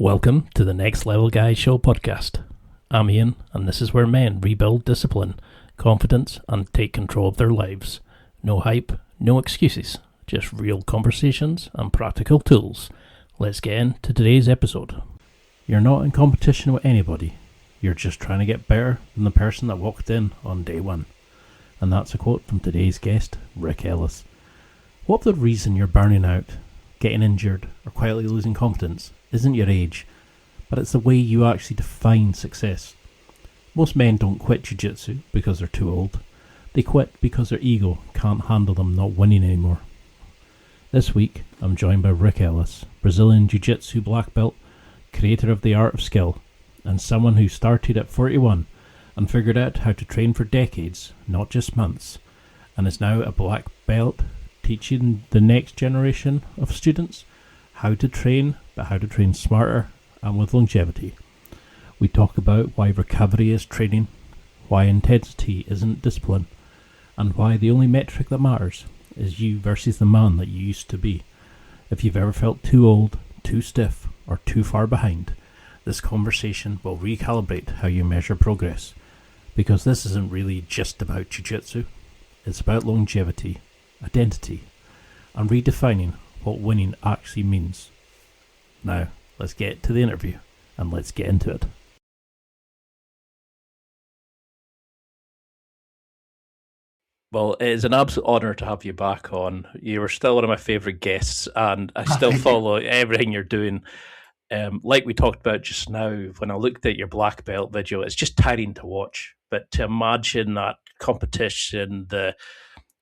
Welcome to the Next Level Guys Show podcast. I'm Ian, and this is where men rebuild discipline, confidence, and take control of their lives. No hype, no excuses, just real conversations and practical tools. Let's get into today's episode. You're not in competition with anybody. You're just trying to get better than the person that walked in on day one. And that's a quote from today's guest, Rick Ellis. What if the reason you're burning out, getting injured, or quietly losing confidence isn't your age, but it's the way you actually define success? Most men don't quit Jiu-Jitsu because they're too old. They quit because their ego can't handle them not winning anymore. This week, I'm joined by Rick Ellis, Brazilian Jiu-Jitsu black belt, creator of The Art of Skill, and someone who started at 41 and figured out how to train for decades, not just months, and is now a black belt teaching the next generation of students how to train, but how to train smarter and with longevity. We talk about why recovery is training, why intensity isn't discipline, and why the only metric that matters is you versus the man that you used to be. If you've ever felt too old, too stiff, or too far behind, this conversation will recalibrate how you measure progress. Because this isn't really just about jiu-jitsu, it's about longevity, identity, and redefining what winning actually means. Now, let's get to the interview, and let's get into it. Well, it is an absolute honour to have you back on. You were still one of my favourite guests, and I still follow everything you're doing. Like we talked about just now, when I looked at your black belt video, it's just tiring to watch. But to imagine that competition, the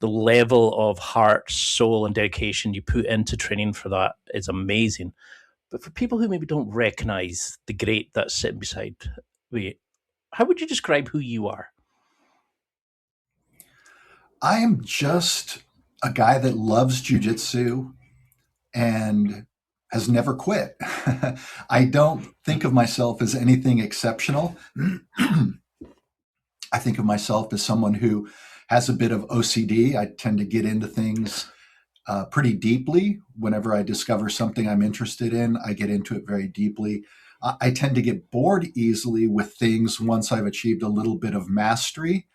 level of heart, soul, and dedication you put into training for that is amazing. But for people who maybe don't recognise the great that's sitting beside me, how would you describe who you are? I am just a guy that loves jiu-jitsu and has never quit. I don't think of myself as anything exceptional. I think of myself as someone who has a bit of OCD. I tend to get into things pretty deeply. Whenever I discover something I'm interested in, I get into it very deeply. I tend to get bored easily with things once I've achieved a little bit of mastery,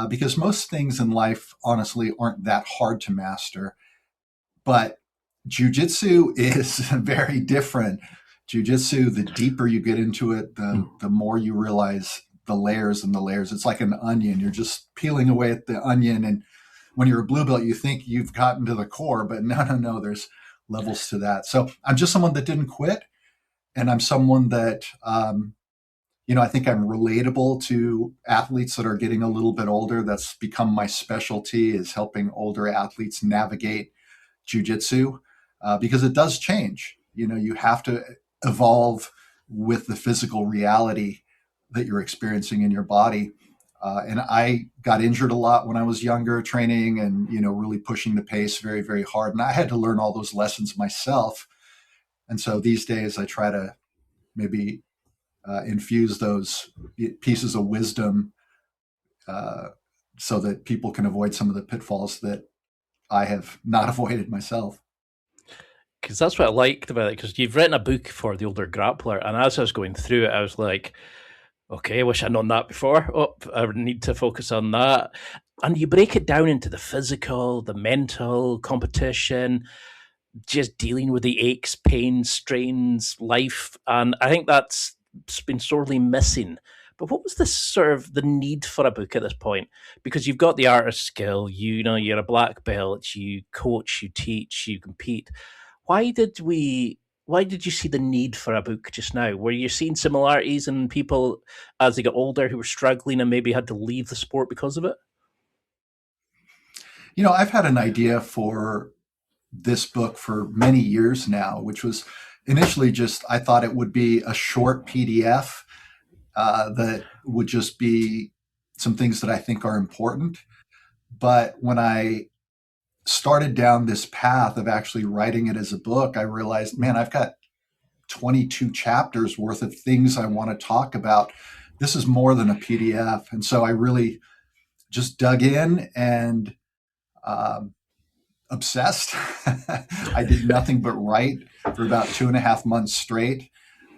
because most things in life, honestly, aren't that hard to master. But jiu-jitsu is very different. Jiu-jitsu, the deeper you get into it, the more you realize the layers and the layers. It's like an onion. You're just peeling away at the onion. And when you're a blue belt, you think you've gotten to the core, but no, there's levels to that. So I'm just someone that didn't quit. And I'm someone that, I think I'm relatable to athletes that are getting a little bit older. That's become my specialty, is helping older athletes navigate jiu-jitsu, because it does change. You have to evolve with the physical reality that you're experiencing in your body. And I got injured a lot when I was younger, training and, really pushing the pace very, very hard. And I had to learn all those lessons myself. And so these days I try to maybe infuse those pieces of wisdom so that people can avoid some of the pitfalls that I have not avoided myself. Because that's what I liked about it, because you've written a book for the older grappler, and as I was going through it, I was like, okay, I wish I'd known that before. I need to focus on that. And you break it down into the physical, the mental, competition, just dealing with the aches, pains, strains, life. And I think that's been sorely missing. But what was this sort of the need for a book at this point? Because you've got the art of skill, you're a black belt, you coach, you teach, you compete. Why did you see the need for a book just now? Were you seeing similarities in people as they got older who were struggling and maybe had to leave the sport because of it? I've had an idea for this book for many years now, which was initially I thought it would be a short PDF that would just be some things that I think are important. But when I started down this path of actually writing it as a book, I realized, man, I've got 22 chapters worth of things I want to talk about. This is more than a PDF. And so I really just dug in and obsessed. I did nothing but write for about 2.5 months straight.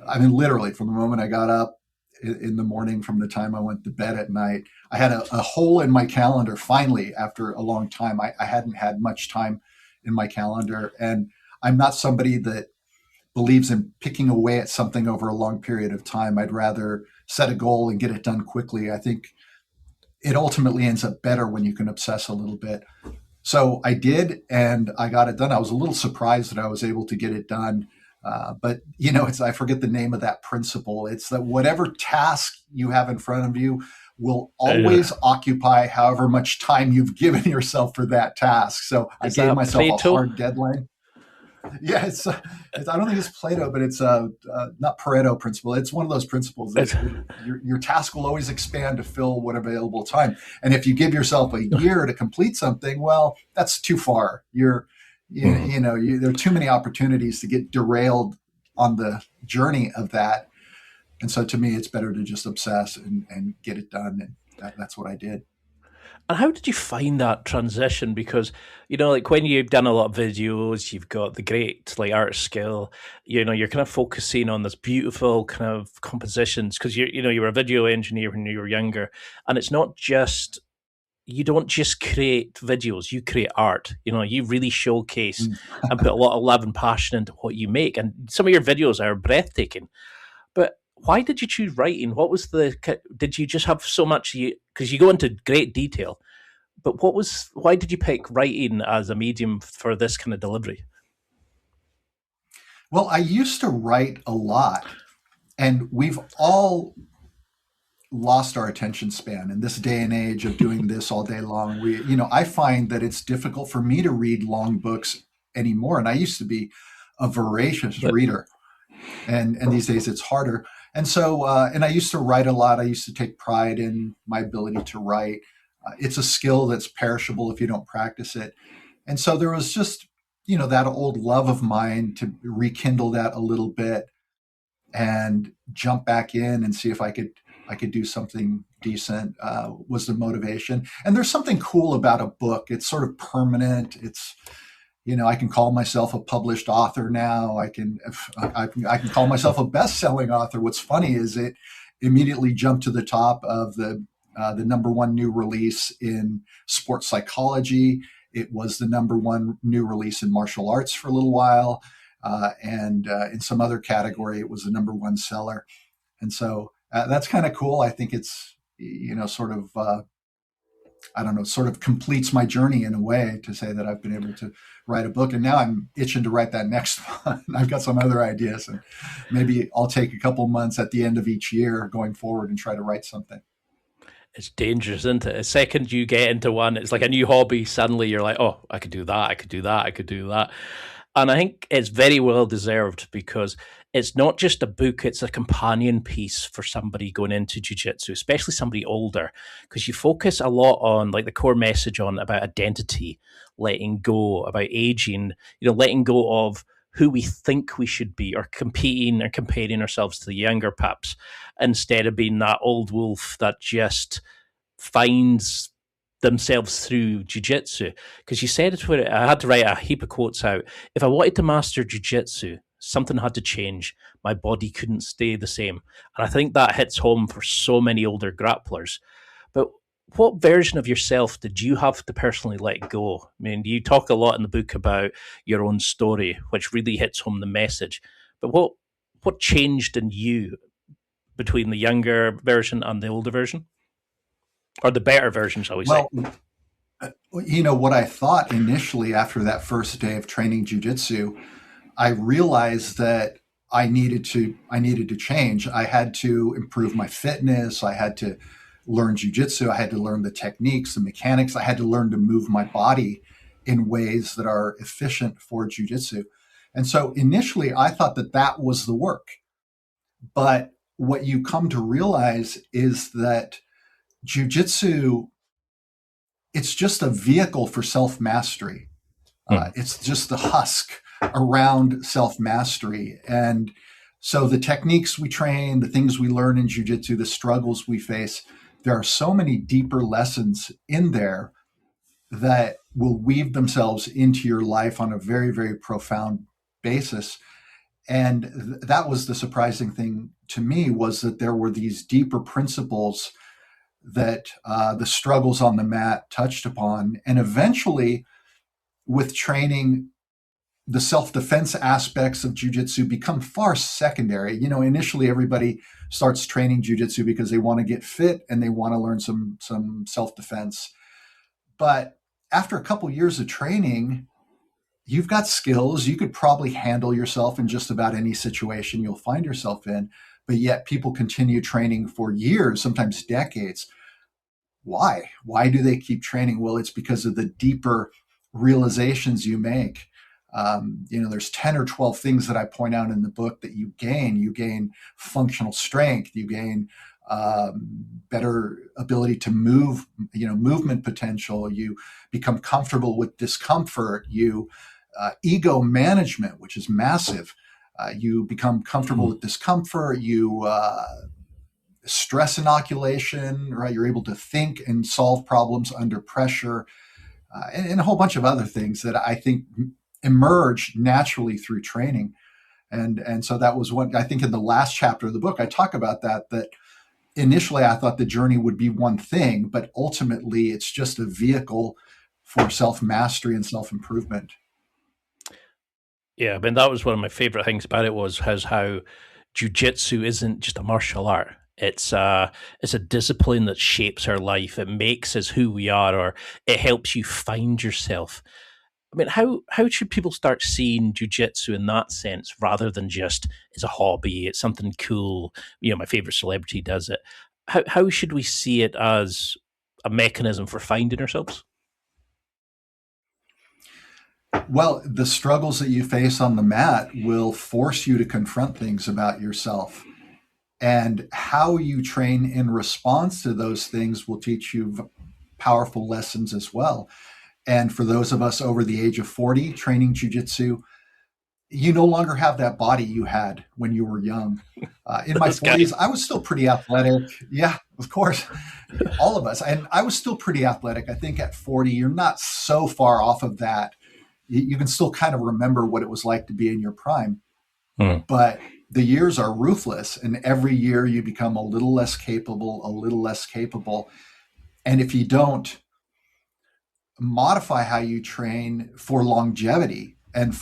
I mean, literally from the moment I got up in the morning, from the time I went to bed at night, I had a hole in my calendar. Finally, after a long time, I hadn't had much time in my calendar. And I'm not somebody that believes in picking away at something over a long period of time. I'd rather set a goal and get it done quickly. I think it ultimately ends up better when you can obsess a little bit. So I did, and I got it done. I was a little surprised that I was able to get it done. But I forget the name of that principle. It's that whatever task you have in front of you will always occupy however much time you've given yourself for that task. So I gave myself a hard deadline. Yeah, I don't think it's Plato, but it's not Pareto principle. It's one of those principles that your task will always expand to fill what available time. And if you give yourself a year to complete something, well, that's too far. There are too many opportunities to get derailed on the journey of that. And so to me, it's better to just obsess and get it done. And that's what I did. And how did you find that transition? Because, like when you've done a lot of videos, you've got the great art skill, you're kind of focusing on this beautiful kind of compositions because you were a video engineer when you were younger. And it's not just, you don't just create videos, you create art. You really showcase and put a lot of love and passion into what you make. And some of your videos are breathtaking. But why did you choose writing? Did you just have so much, because you go into great detail, but why did you pick writing as a medium for this kind of delivery? Well, I used to write a lot, and we've all lost our attention span in this day and age of doing this all day long. I find that it's difficult for me to read long books anymore. And I used to be a voracious reader, and these days it's harder. And so, and I used to write a lot. I used to take pride in my ability to write. It's a skill that's perishable if you don't practice it. And so there was just, that old love of mine to rekindle that a little bit and jump back in and see if I could do something decent, was the motivation. And there's something cool about a book. It's sort of permanent. It's, I can call myself a published author now. I can call myself a best-selling author. What's funny is it immediately jumped to the top of the number one new release in sports psychology. It was the number one new release in martial arts for a little while. And in some other category, it was the number one seller. And so that's kind of cool. I think it's, sort of completes my journey in a way to say that I've been able to write a book. And now I'm itching to write that next one. I've got some other ideas, and maybe I'll take a couple months at the end of each year going forward and try to write something. It's dangerous, isn't it? The second you get into one, it's like a new hobby. Suddenly you're like, oh, I could do that. I could do that. I could do that. And I think it's very well deserved because it's not just a book, it's a companion piece for somebody going into jiu-jitsu, especially somebody older, because you focus a lot on like the core message on about identity, letting go, about aging, letting go of who we think we should be or competing or comparing ourselves to the younger pups instead of being that old wolf that just finds themselves through jiu-jitsu. Because you said it, I had to write a heap of quotes out. If I wanted to master jiu-jitsu, something had to change. My body couldn't stay the same. And I think that hits home for so many older grapplers. But what version of yourself did you have to personally let go? I mean, you talk a lot in the book about your own story, which really hits home the message. But what changed in you between the younger version and the older version? Or the better version, shall we say? What I thought initially after that first day of training jiu-jitsu, I realized that I needed to change. I had to improve my fitness. I had to learn jiu-jitsu. I had to learn the techniques, the mechanics. I had to learn to move my body in ways that are efficient for jiu-jitsu. And so initially I thought that was the work. But what you come to realize is that jiu-jitsu, it's just a vehicle for self-mastery. It's just the husk around self-mastery. And so the techniques we train, the things we learn in jiu-jitsu, the struggles we face, there are so many deeper lessons in there that will weave themselves into your life on a very, very profound basis. And that was the surprising thing to me, was that there were these deeper principles that the struggles on the mat touched upon. And eventually, with training, the self-defense aspects of jiu-jitsu become far secondary. Initially everybody starts training jiu-jitsu because they want to get fit and they want to learn some self-defense. But after a couple years of training, you've got skills. You could probably handle yourself in just about any situation you'll find yourself in, but yet people continue training for years, sometimes decades. Why? Why do they keep training? Well, it's because of the deeper realizations you make. There's 10 or 12 things that I point out in the book that you gain. You gain functional strength. You gain better ability to move, movement potential. You become comfortable with discomfort. You ego management, which is massive. You become comfortable with discomfort. You stress inoculation, right? You're able to think and solve problems under pressure, and a whole bunch of other things that I think emerge naturally through training. And so that was what I think in the last chapter of the book, I talk about that initially I thought the journey would be one thing, but ultimately it's just a vehicle for self-mastery and self-improvement. Yeah, I mean, that was one of my favorite things about it, was how jiu-jitsu isn't just a martial art. It's a discipline that shapes our life. It makes us who we are, or it helps you find yourself. I mean, how should people start seeing jiu-jitsu in that sense, rather than just as a hobby? It's something cool. My favorite celebrity does it. How should we see it as a mechanism for finding ourselves? Well, the struggles that you face on the mat will force you to confront things about yourself. And how you train in response to those things will teach you powerful lessons as well. And for those of us over the age of 40 training jiu-jitsu, you no longer have that body you had when you were young. In my 40s, I was still pretty athletic. Yeah, of course. All of us. And I was still pretty athletic. I think at 40, you're not so far off of that. You can still kind of remember what it was like to be in your prime. But the years are ruthless, and every year you become a little less capable. And if you don't modify how you train for longevity and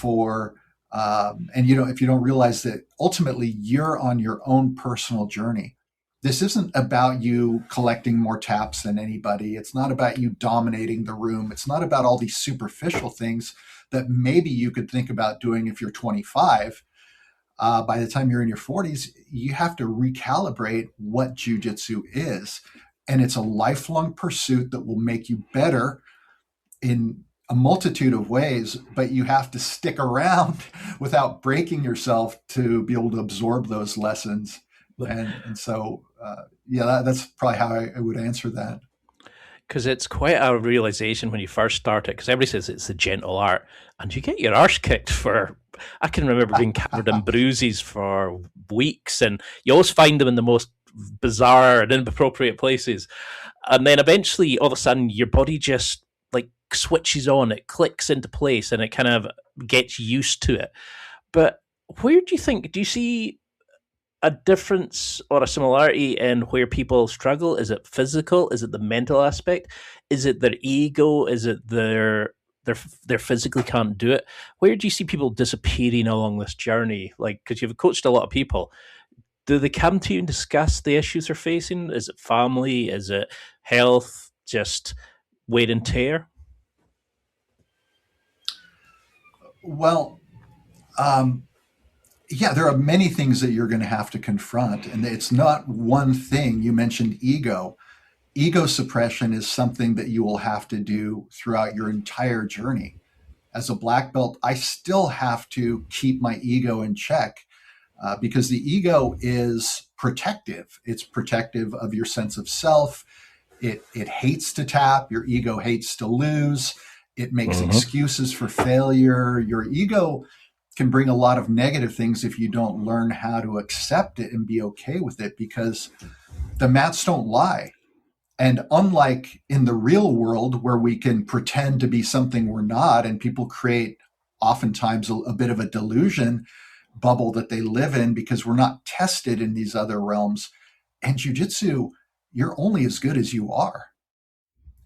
if you don't realize that ultimately you're on your own personal journey. This isn't about you collecting more taps than anybody. It's not about you dominating the room. It's not about all these superficial things that maybe you could think about doing if you're 25. By the time you're in your 40s, you have to recalibrate what jiu-jitsu is. And it's a lifelong pursuit that will make you better in a multitude of ways, but you have to stick around without breaking yourself to be able to absorb those lessons. And so, that's probably how I would answer that. Because it's quite a realization when you first start it, because everybody says it's a gentle art, and you get your arse kicked for, I can remember being covered in bruises for weeks, and you always find them in the most bizarre and inappropriate places. And then eventually, all of a sudden, your body just like switches on, it clicks into place, and it kind of gets used to it. But where do you see a difference or a similarity in where people struggle? Is it physical? Is it the mental aspect? Is it their ego? Is it their physically can't do it? Where do you see people disappearing along this journey? Like, because you've coached a lot of people, do they come to you and discuss the issues they're facing? Is it family? Is it health? Just wear and tear? Well, there are many things that you're going to have to confront, and it's not one thing. You mentioned ego. Ego suppression is something that you will have to do throughout your entire journey. As a black belt, I still have to keep my ego in check because the ego is protective. It's protective of your sense of self. It hates to tap. Your ego hates to lose. It makes excuses for failure. Your ego can bring a lot of negative things if you don't learn how to accept it and be okay with it, because the mats don't lie. And unlike in the real world where we can pretend to be something we're not, and people create oftentimes a bit of a delusion bubble that they live in because we're not tested in these other realms. And jiu-jitsu, you're only as good as you are.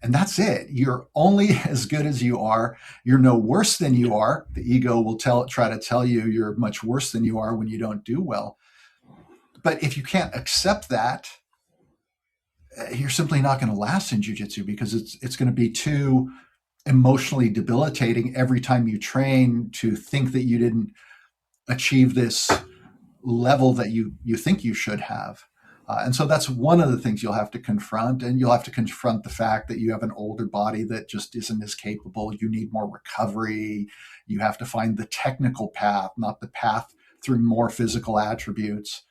And that's it. You're only as good as you are. You're no worse than you are. The ego will try to tell you you're much worse than you are when you don't do well. But if you can't accept that, you're simply not going to last in jiu-jitsu, because it's going to be too emotionally debilitating every time you train to think that you didn't achieve this level that you think you should have. And so that's one of the things you'll have to confront. And you'll have to confront the fact that you have an older body that just isn't as capable. You need more recovery. You have to find the technical path, not the path through more physical attributes.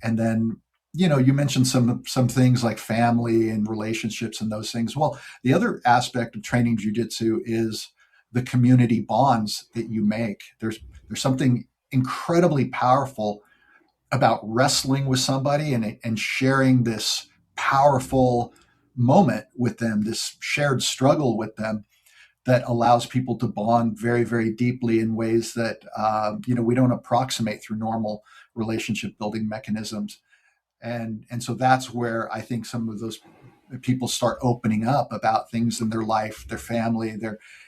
And then, you mentioned some things like family and relationships and those things. Well, the other aspect of training jiu-jitsu is the community bonds that you make. There's something incredibly powerful about wrestling with somebody and sharing this powerful moment with them, this shared struggle with them, that allows people to bond very, very deeply in ways that we don't approximate through normal relationship building mechanisms. And so that's where I think some of those people start opening up about things in their life, their family,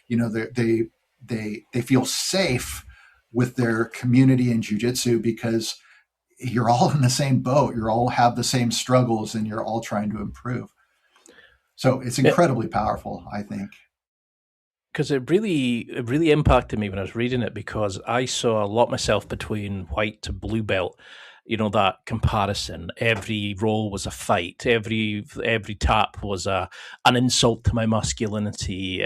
they feel safe with their community in jiu-jitsu, because you're all in the same boat. You all have the same struggles, and you're all trying to improve. So it's incredibly powerful, I think. Because it really impacted me when I was reading it, because I saw a lot myself between white to blue belt. That comparison. Every roll was a fight. Every tap was an insult to my masculinity.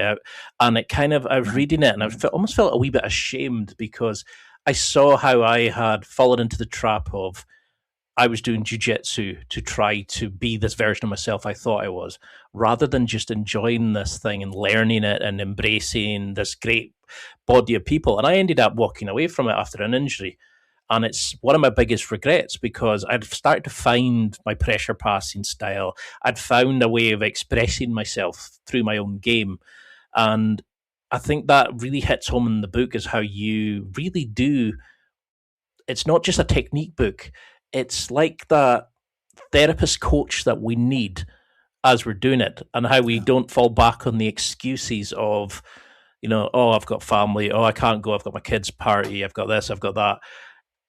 And it kind of, I was reading it and I almost felt a wee bit ashamed, because I saw how I had fallen into the trap of, I was doing jiu-jitsu to try to be this version of myself I thought I was, rather than just enjoying this thing and learning it and embracing this great body of people. And I ended up walking away from it after an injury. And it's one of my biggest regrets, because I'd started to find my pressure passing style. I'd found a way of expressing myself through my own game. And I think that really hits home in the book, is how you really do. It's not just a technique book. It's like that therapist coach that we need as we're doing it, and how we don't fall back on the excuses of, I've got family, I can't go, I've got my kids' party, I've got this, I've got that.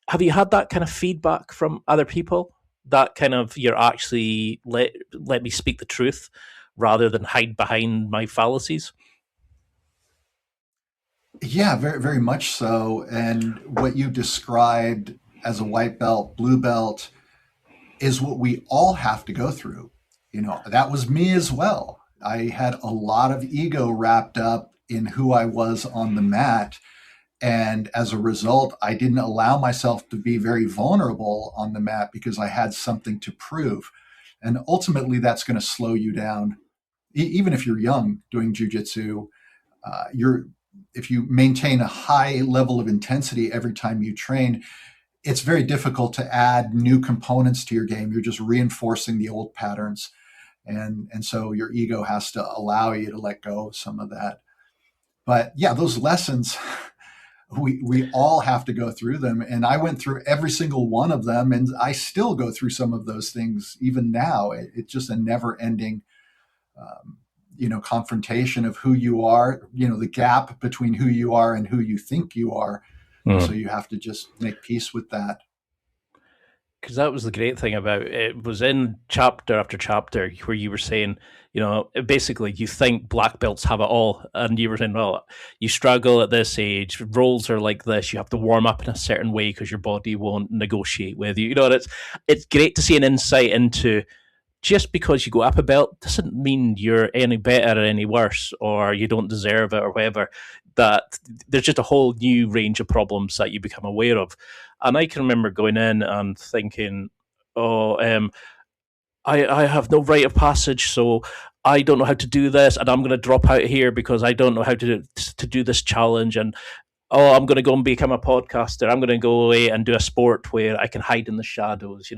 Have you had that kind of feedback from other people? That kind of, you're actually let me speak the truth rather than hide behind my fallacies? Yeah, very, very much so. And what you described as a white belt, blue belt, is what we all have to go through. That was me as well. I had a lot of ego wrapped up in who I was on the mat. And as a result, I didn't allow myself to be very vulnerable on the mat, because I had something to prove. And ultimately, that's going to slow you down. Even if you're young doing jiu-jitsu, if you maintain a high level of intensity every time you train, it's very difficult to add new components to your game. You're just reinforcing the old patterns. And so your ego has to allow you to let go of some of that. But yeah, those lessons, we all have to go through them. And I went through every single one of them, and I still go through some of those things even now. It's just a never ending, confrontation of who you are, the gap between who you are and who you think you are. So you have to just make peace with that. Because that was the great thing about it. It was in chapter after chapter where you were saying, basically you think black belts have it all. And you were saying, well, you struggle at this age. Roles are like this. You have to warm up in a certain way because your body won't negotiate with you. And it's great to see an insight into, just because you go up a belt doesn't mean you're any better or any worse, or you don't deserve it or whatever. That there's just a whole new range of problems that you become aware of. And I can remember going in and thinking, I have no rite of passage, so I don't know how to do this, and I'm going to drop out here because I don't know how to do this challenge. And I'm going to go and become a podcaster. I'm going to go away and do a sport where I can hide in the shadows.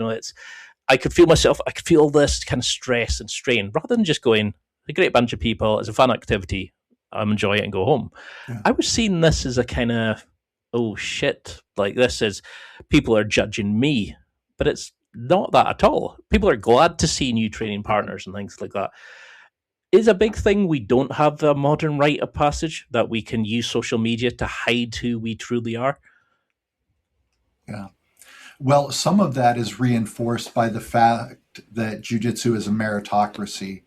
I could feel myself. I could feel this kind of stress and strain, rather than just going, a great bunch of people, it's a fun activity, I'm enjoying it and go home. Yeah. I was seeing this as a kind of oh shit, like this is, people are judging me. But it's not that at all. People are glad to see new training partners and things like that. Is a big thing we don't have a modern rite of passage that we can use social media to hide who we truly are. Yeah. Well, some of that is reinforced by the fact that jiu-jitsu is a meritocracy,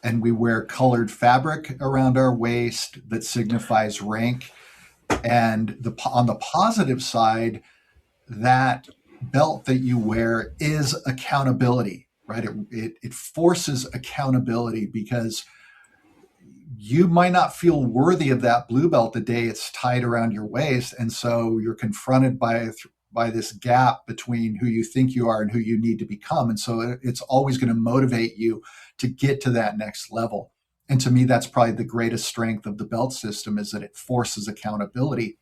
and we wear colored fabric around our waist that signifies rank. And on the positive side, that belt that you wear is accountability, right? It forces accountability, because you might not feel worthy of that blue belt the day it's tied around your waist. And so you're confronted by this gap between who you think you are and who you need to become. And so it's always going to motivate you to get to that next level. And to me, that's probably the greatest strength of the belt system, is that it forces accountability.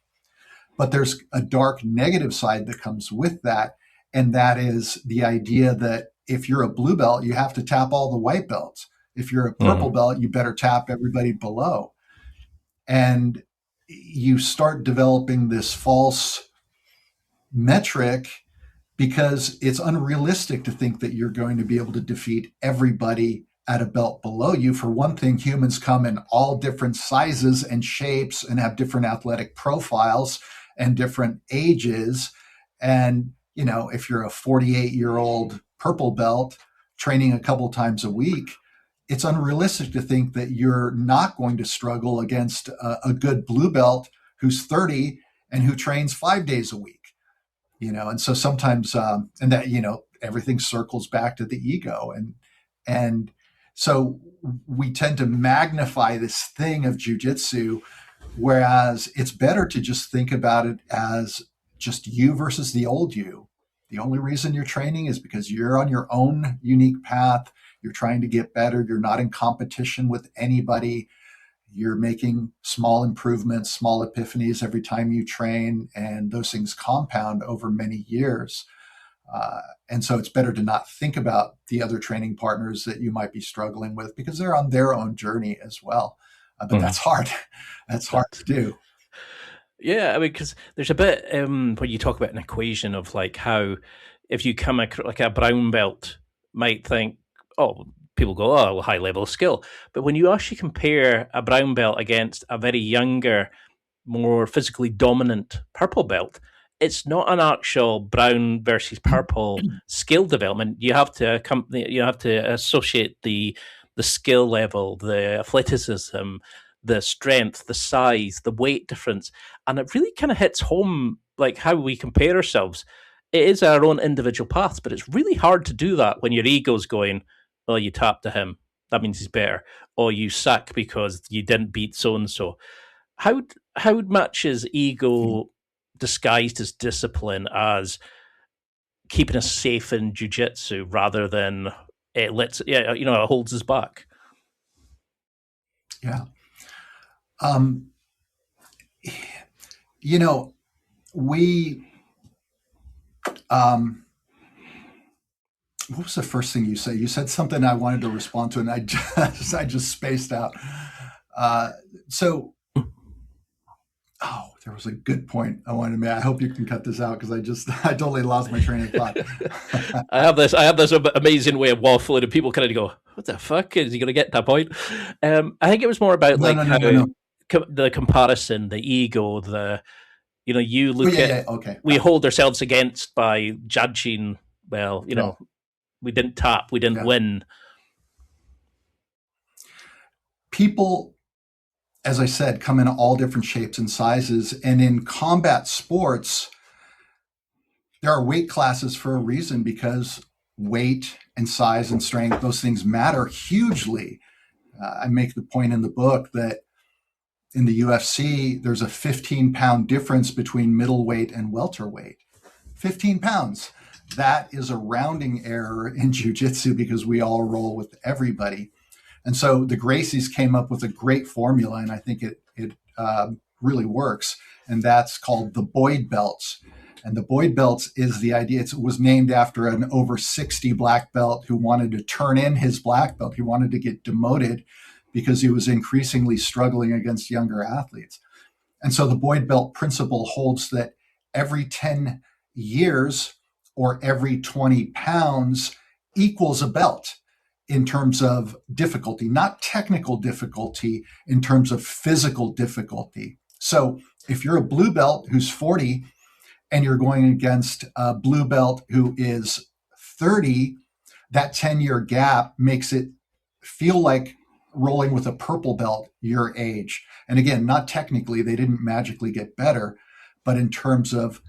But there's a dark negative side that comes with that. And that is the idea that if you're a blue belt, you have to tap all the white belts. If you're a purple belt, you better tap everybody below. And you start developing this false metric, because it's unrealistic to think that you're going to be able to defeat everybody at a belt below you. For one thing, humans come in all different sizes and shapes and have different athletic profiles and different ages. And, if you're a 48-year-old purple belt training a couple times a week, it's unrealistic to think that you're not going to struggle against a good blue belt who's 30 and who trains 5 days a week. And so sometimes, and that, everything circles back to the ego. And so we tend to magnify this thing of jiu-jitsu, whereas it's better to just think about it as just you versus the old you. The only reason you're training is because you're on your own unique path. You're trying to get better. You're not in competition with anybody. You're making small improvements, small epiphanies every time you train, and those things compound over many years. And so it's better to not think about the other training partners that you might be struggling with, because they're on their own journey as well. But that's hard. That's hard to do. Yeah, I mean, because there's a bit when you talk about an equation of like how, if you come like a brown belt might think, oh, people go, oh, high level of skill. But when you actually compare a brown belt against a very younger, more physically dominant purple belt, it's not an actual brown versus purple skill development. You have to associate the skill level, the athleticism, the strength, the size, the weight difference. And it really kind of hits home like how we compare ourselves. It is our own individual paths, but it's really hard to do that when your ego's going, well, you tapped to him, that means he's better. Or you suck because you didn't beat so-and-so. How much is ego disguised as discipline as keeping us safe in jiu-jitsu rather than it holds us back? Yeah. We, what was the first thing you said? You said something I wanted to respond to, and I just spaced out. There was a good point I wanted to make. I hope you can cut this out, because I totally lost my train of thought. I have this amazing way of waffling, and people kind of go, "What the fuck is he going to get to that point?" I think it was more about the comparison, the ego, you look we hold ourselves against by judging. Well, we didn't tap, we didn't win. People, as I said, come in all different shapes and sizes. And in combat sports, there are weight classes for a reason, because weight and size and strength, those things matter hugely. I make the point in the book that in the UFC, there's a 15-pound difference between middleweight and welterweight. 15 pounds. That is a rounding error in jiu-jitsu, because we all roll with everybody. And so the Gracies came up with a great formula, and I think it really works. And that's called the Boyd belts. And the Boyd belts is the idea. It was named after an over 60 black belt who wanted to turn in his black belt. He wanted to get demoted because he was increasingly struggling against younger athletes. And so the Boyd belt principle holds that every 10 years or every 20 pounds equals a belt in terms of difficulty, not technical difficulty, in terms of physical difficulty. So if you're a blue belt who's 40 and you're going against a blue belt who is 30, that 10-year gap makes it feel like rolling with a purple belt your age. And again, not technically, they didn't magically get better, but in terms of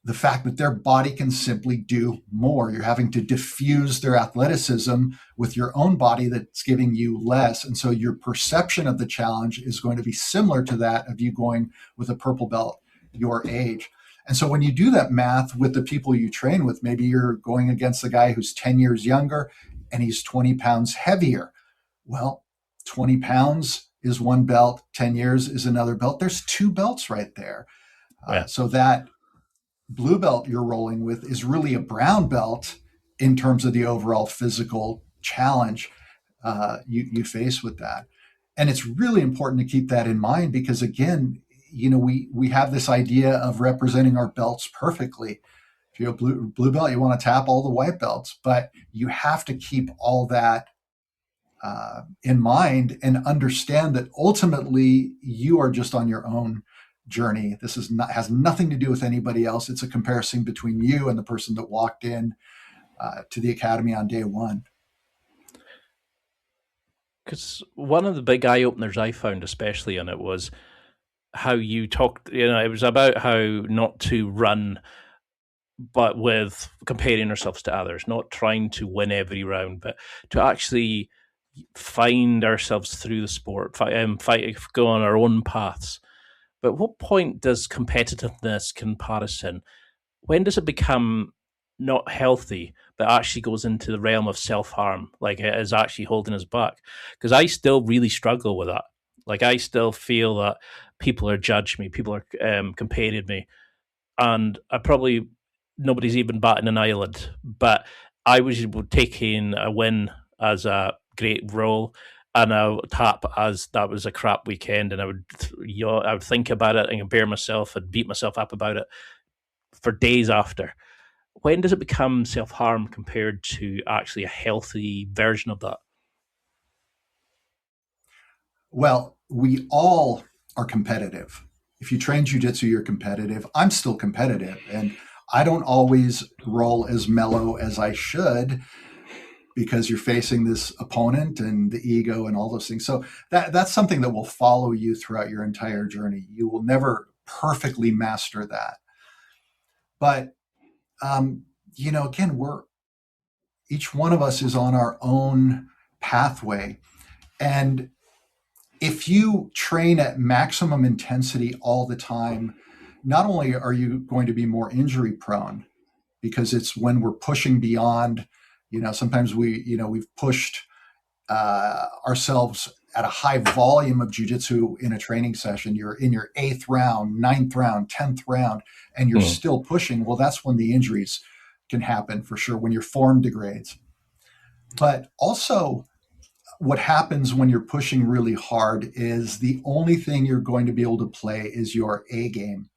the fact that their body can simply do more. You're having to diffuse their athleticism with your own body that's giving you less. And so your perception of the challenge is going to be similar to that of you going with a purple belt your age. And so when you do that math with the people you train with, maybe you're going against a guy who's 10 years younger and he's 20 pounds heavier. Well, 20 pounds is one belt, 10 years is another belt. There's two belts right there. So that blue belt you're rolling with is really a brown belt in terms of the overall physical challenge you face with that. And it's really important to keep that in mind because, again, we have this idea of representing our belts perfectly. If you're a blue belt, you want to tap all the white belts, but you have to keep all that in mind and understand that ultimately you are just on your own journey. This has nothing to do with anybody else. It's a comparison between you and the person that walked in to the academy on day one. Because one of the big eye openers I found, especially in it, was how you talked. It was about how not to run, but with comparing ourselves to others, not trying to win every round, but to actually find ourselves through the sport, go on our own paths. But what point does competitiveness, comparison, when does it become not healthy, but actually goes into the realm of self-harm, like it is actually holding us back? Because I still really struggle with that. Like I still feel that people are judging me, people are comparing me, and nobody's even batting an eyelid. But I was taking a win as a great role, and I would tap as that was a crap weekend, and I would think about it and compare myself and beat myself up about it for days after. When does it become self-harm compared to actually a healthy version of that? Well, we all are competitive. If you train jiu-jitsu, you're competitive. I'm still competitive, and I don't always roll as mellow as I should because you're facing this opponent and the ego and all those things. So that's something that will follow you throughout your entire journey. You will never perfectly master that. But, again, each one of us is on our own pathway. And if you train at maximum intensity all the time, not only are you going to be more injury prone, because it's when we're pushing beyond, sometimes we've pushed ourselves at a high volume of jiu-jitsu in a training session. You're in your 8th round, 9th round, 10th round, and you're still pushing. Well, that's when the injuries can happen for sure, when your form degrades. But also what happens when you're pushing really hard is the only thing you're going to be able to play is your A game.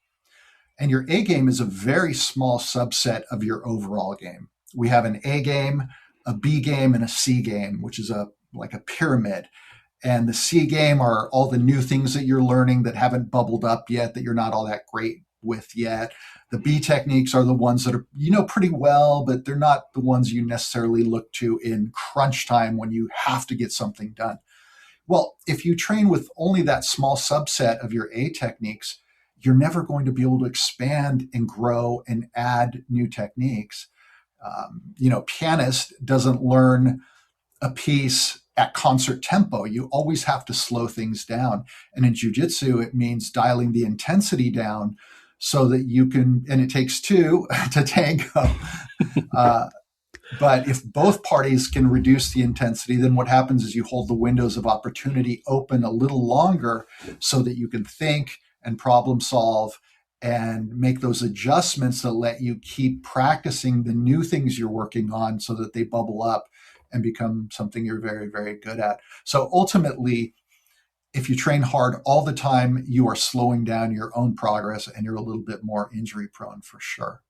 And your A game is a very small subset of your overall game. We have an A game, a B game, and a C game, which is like a pyramid. And the C game are all the new things that you're learning that haven't bubbled up yet, that you're not all that great with yet. The B techniques are the ones that are, pretty well, but they're not the ones you necessarily look to in crunch time when you have to get something done. Well, if you train with only that small subset of your A techniques, you're never going to be able to expand and grow and add new techniques. Pianist doesn't learn a piece at concert tempo. You always have to slow things down. And in jiu-jitsu, it means dialing the intensity down so that you can, and it takes two to tango. But if both parties can reduce the intensity, then what happens is you hold the windows of opportunity open a little longer so that you can think and problem solve and make those adjustments that let you keep practicing the new things you're working on so that they bubble up and become something you're very, very good at. So ultimately, if you train hard all the time, you are slowing down your own progress and you're a little bit more injury prone for sure.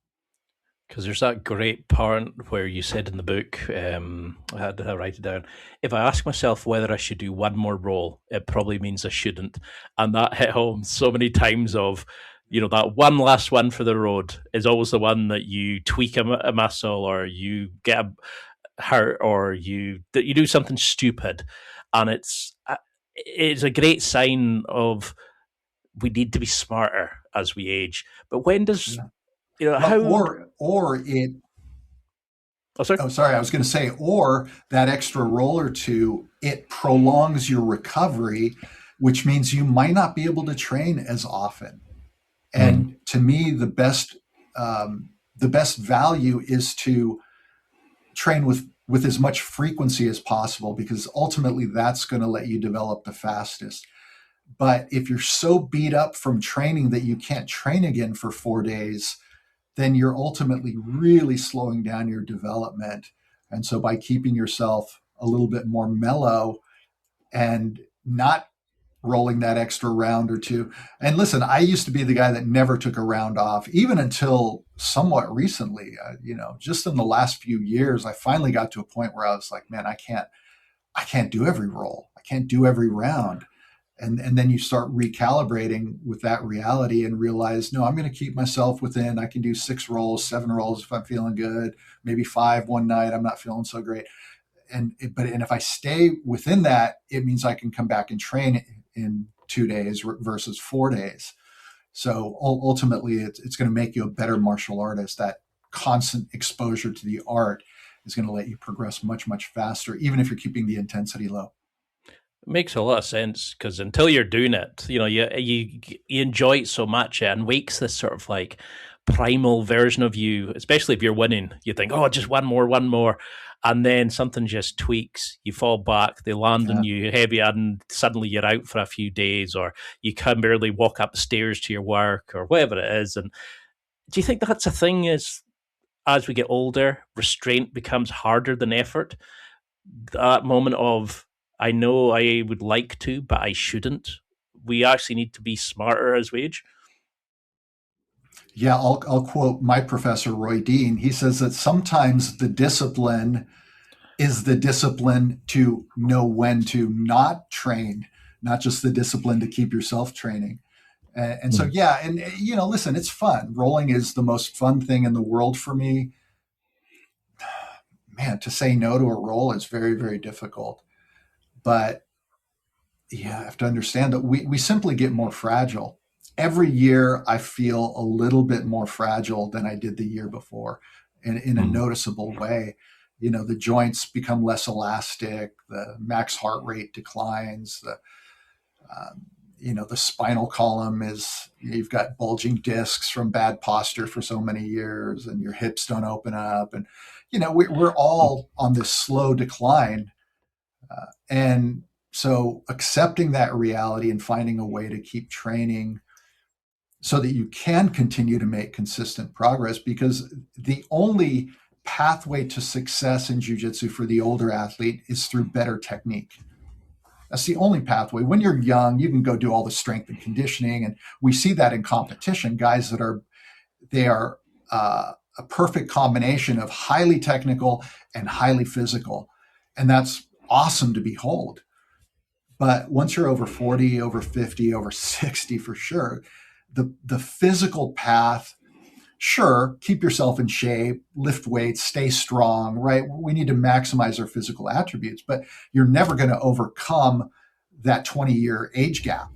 Because there's that great part where you said in the book, I had to write it down. If I ask myself whether I should do one more roll, it probably means I shouldn't. And that hit home so many times of, that one last one for the road is always the one that you tweak a muscle or you get hurt or you do something stupid. And it's a great sign of we need to be smarter as we age. But when does... how or it Oh, sorry. Oh, sorry. I was going to say, or that extra roll or two, it prolongs your recovery, which means you might not be able to train as often. And to me, the best value is to train with as much frequency as possible, because ultimately that's going to let you develop the fastest. But if you're so beat up from training that you can't train again for 4 days, then you're ultimately really slowing down your development. And so by keeping yourself a little bit more mellow and not rolling that extra round or two. And listen, I used to be the guy that never took a round off, even until somewhat recently. Just in the last few years, I finally got to a point where I was like, man, I can't do every roll. I can't do every round. And then you start recalibrating with that reality and realize, no, I'm going to keep myself within. I can do 6 rolls, 7 rolls if I'm feeling good, maybe 5 one night I'm not feeling so great. And if I stay within that, it means I can come back and train in 2 days versus 4 days. So ultimately, it's going to make you a better martial artist. That constant exposure to the art is going to let you progress much, much faster, even if you're keeping the intensity low. It makes a lot of sense, because until you're doing it, you enjoy it so much, and wakes this sort of like primal version of you, especially if you're winning. You think, oh, just one more. And then something just tweaks. You fall back, they land on you heavy, and suddenly you're out for a few days, or you can barely walk up the stairs to your work, or whatever it is. And do you think that's a thing, as we get older, restraint becomes harder than effort? That moment of, I know I would like to, but I shouldn't. We actually need to be smarter as we age. Yeah, I'll quote my professor, Roy Dean. He says that sometimes the discipline is the discipline to know when to not train, not just the discipline to keep yourself training. And so, yeah, and listen, it's fun. Rolling is the most fun thing in the world for me. Man, to say no to a roll is very, very difficult. But yeah, I have to understand that we simply get more fragile. Every year, I feel a little bit more fragile than I did the year before, in a noticeable way. The joints become less elastic, the max heart rate declines, the spinal column you've got bulging discs from bad posture for so many years, and your hips don't open up. And, we're all on this slow decline. And so accepting that reality and finding a way to keep training so that you can continue to make consistent progress, because the only pathway to success in jiu-jitsu for the older athlete is through better technique. That's the only pathway. When you're young, you can go do all the strength and conditioning, and we see that in competition. Guys that are a perfect combination of highly technical and highly physical, and that's awesome to behold. But once you're over 40, over 50, over 60 for sure, the physical path, sure, keep yourself in shape, lift weights, stay strong, right? We need to maximize our physical attributes, but you're never going to overcome that 20-year age gap.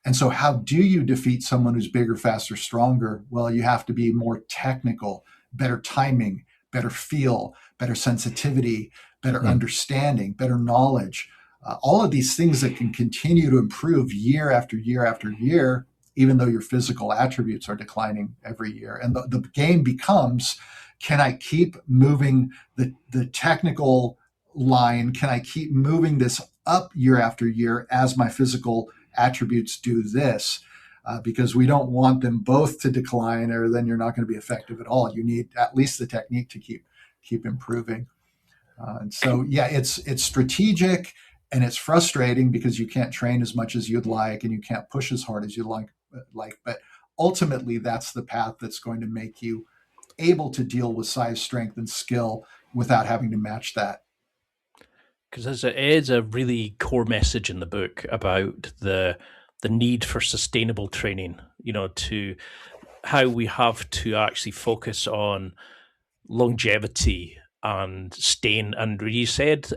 And so how do you defeat someone who's bigger, faster, stronger? Well, you have to be more technical, better timing, better feel, better sensitivity, better understanding, better knowledge. All of these things that can continue to improve year after year after year, even though your physical attributes are declining every year. And the game becomes, can I keep moving the technical line? Can I keep moving this up year after year as my physical attributes do this? Because we don't want them both to decline, or then you're not going to be effective at all. You need at least the technique to keep improving. And so, yeah, it's strategic. And it's frustrating because you can't train as much as you'd like and you can't push as hard as you'd like. But ultimately, that's the path that's going to make you able to deal with size, strength, and skill without having to match that. Because it is a really core message in the book about the need for sustainable training, to how we have to actually focus on longevity and staying. And you said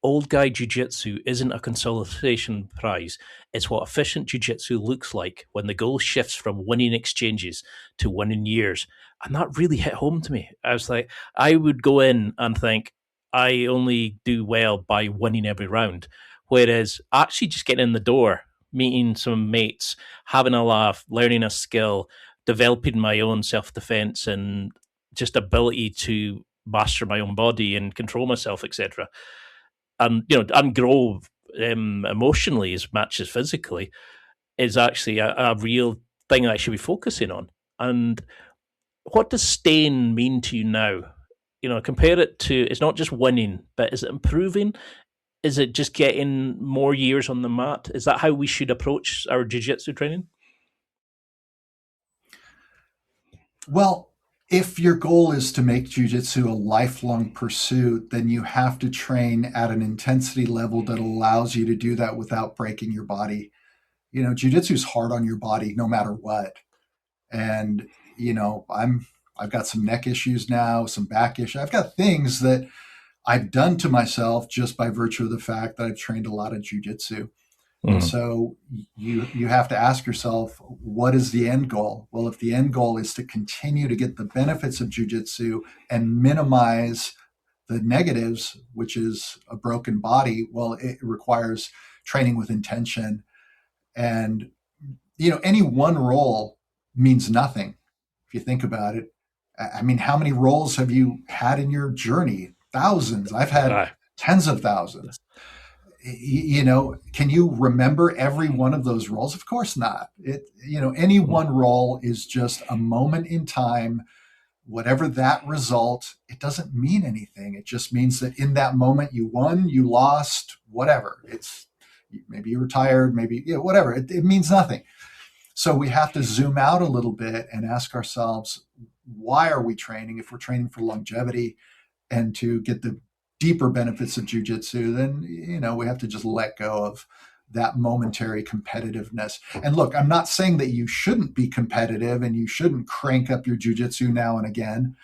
old guy jiu-jitsu isn't a consolidation prize. It's what efficient jiu-jitsu looks like when the goal shifts from winning exchanges to winning years. And that really hit home to me. I was like, I would go in and think, I only do well by winning every round. Whereas actually just getting in the door, meeting some mates, having a laugh, learning a skill, developing my own self-defense and just ability to master my own body and control myself, etc., and grow emotionally as much as physically, is actually a real thing I should be focusing on. And what does staying mean to you now? Compare it to, it's not just winning, but is it improving? Is it just getting more years on the mat? Is that how we should approach our jiu-jitsu training? Well, if your goal is to make jiu-jitsu a lifelong pursuit, then you have to train at an intensity level that allows you to do that without breaking your body. Jiu-jitsu is hard on your body no matter what. And, I've got some neck issues now, some back issues. I've got things that I've done to myself just by virtue of the fact that I've trained a lot of jiu-jitsu. And so you have to ask yourself, what is the end goal? Well, if the end goal is to continue to get the benefits of jiu-jitsu and minimize the negatives, which is a broken body, well, it requires training with intention. And, any one roll means nothing if you think about it. I mean, how many rolls have you had in your journey? Thousands. I've had tens of thousands. Can you remember every one of those roles? Of course not. Any one role is just a moment in time. Whatever that result, it doesn't mean anything. It just means that in that moment you won, you lost, whatever. It's maybe you were tired, maybe whatever. It means nothing. So we have to zoom out a little bit and ask ourselves, why are we training? If we're training for longevity and to get the deeper benefits of jiu-jitsu, then we have to just let go of that momentary competitiveness. And look, I'm not saying that you shouldn't be competitive and you shouldn't crank up your jiu-jitsu now and again.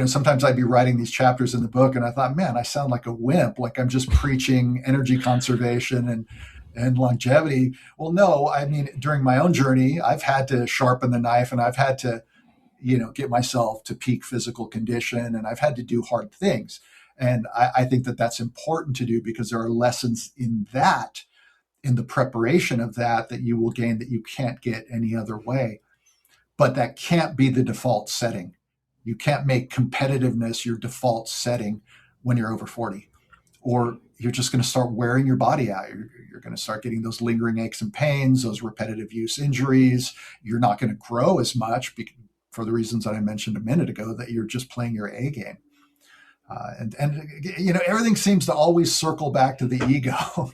Sometimes I'd be writing these chapters in the book and I thought, man, I sound like a wimp, like I'm just preaching energy conservation and longevity. Well, no, I mean, during my own journey, I've had to sharpen the knife and I've had to get myself to peak physical condition, and I've had to do hard things. And I think that that's important to do because there are lessons in the preparation of that you will gain that you can't get any other way. But that can't be the default setting. You can't make competitiveness your default setting when you're over 40, or you're just going to start wearing your body out. You're going to start getting those lingering aches and pains, those repetitive use injuries. You're not going to grow as much for the reasons that I mentioned a minute ago, that you're just playing your A game. And everything seems to always circle back to the ego.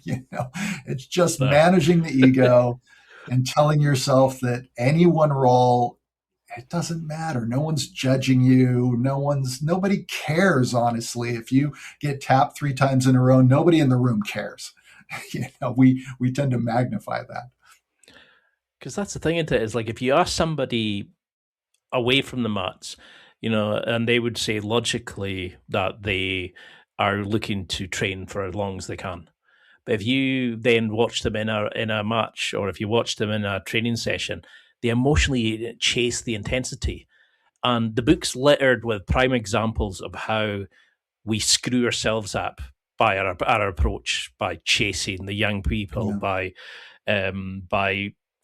It's just managing the ego and telling yourself that any one role, it doesn't matter. No one's judging you. Nobody cares, honestly. If you get tapped 3 times in a row, nobody in the room cares. We tend to magnify that. Because that's the thing, isn't it? Is like if you ask somebody away from the mats, and they would say logically that they are looking to train for as long as they can. But if you then watch them in a match, or if you watch them in a training session, they emotionally chase the intensity. And the book's littered with prime examples of how we screw ourselves up by our approach, by chasing the young people, by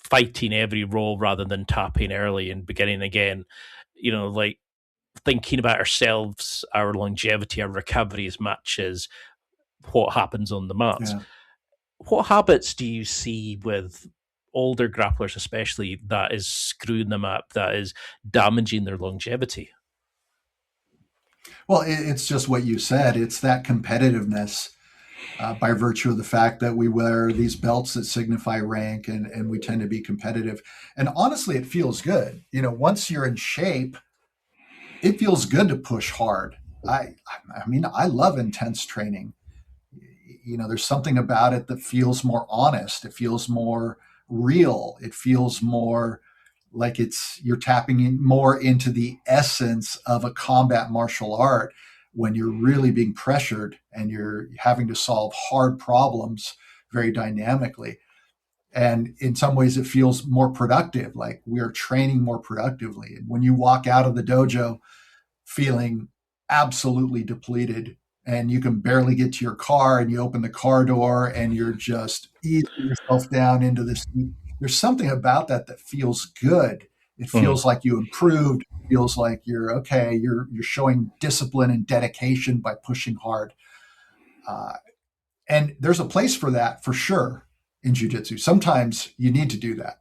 fighting every roll rather than tapping early and beginning again. Like thinking about ourselves, our longevity, our recovery as much as what happens on the mats. Yeah. What habits do you see with older grapplers, especially, that is screwing them up, that is damaging their longevity? Well, it's just what you said. It's that competitiveness. by virtue of the fact that we wear these belts that signify rank, and we tend to be competitive. And honestly, it feels good. Once you're in shape, it feels good to push hard. I mean, I love intense training. There's something about it that feels more honest. It feels more real. It feels more like you're tapping in more into the essence of a combat martial art when you're really being pressured and you're having to solve hard problems very dynamically. And in some ways, it feels more productive, like we're training more productively. And when you walk out of the dojo feeling absolutely depleted and you can barely get to your car, and you open the car door and you're just easing yourself down into this, there's something about that feels good. It feels like you improved. It feels like you're okay. You're showing discipline and dedication by pushing hard. And there's a place for that for sure in jiu-jitsu. Sometimes you need to do that.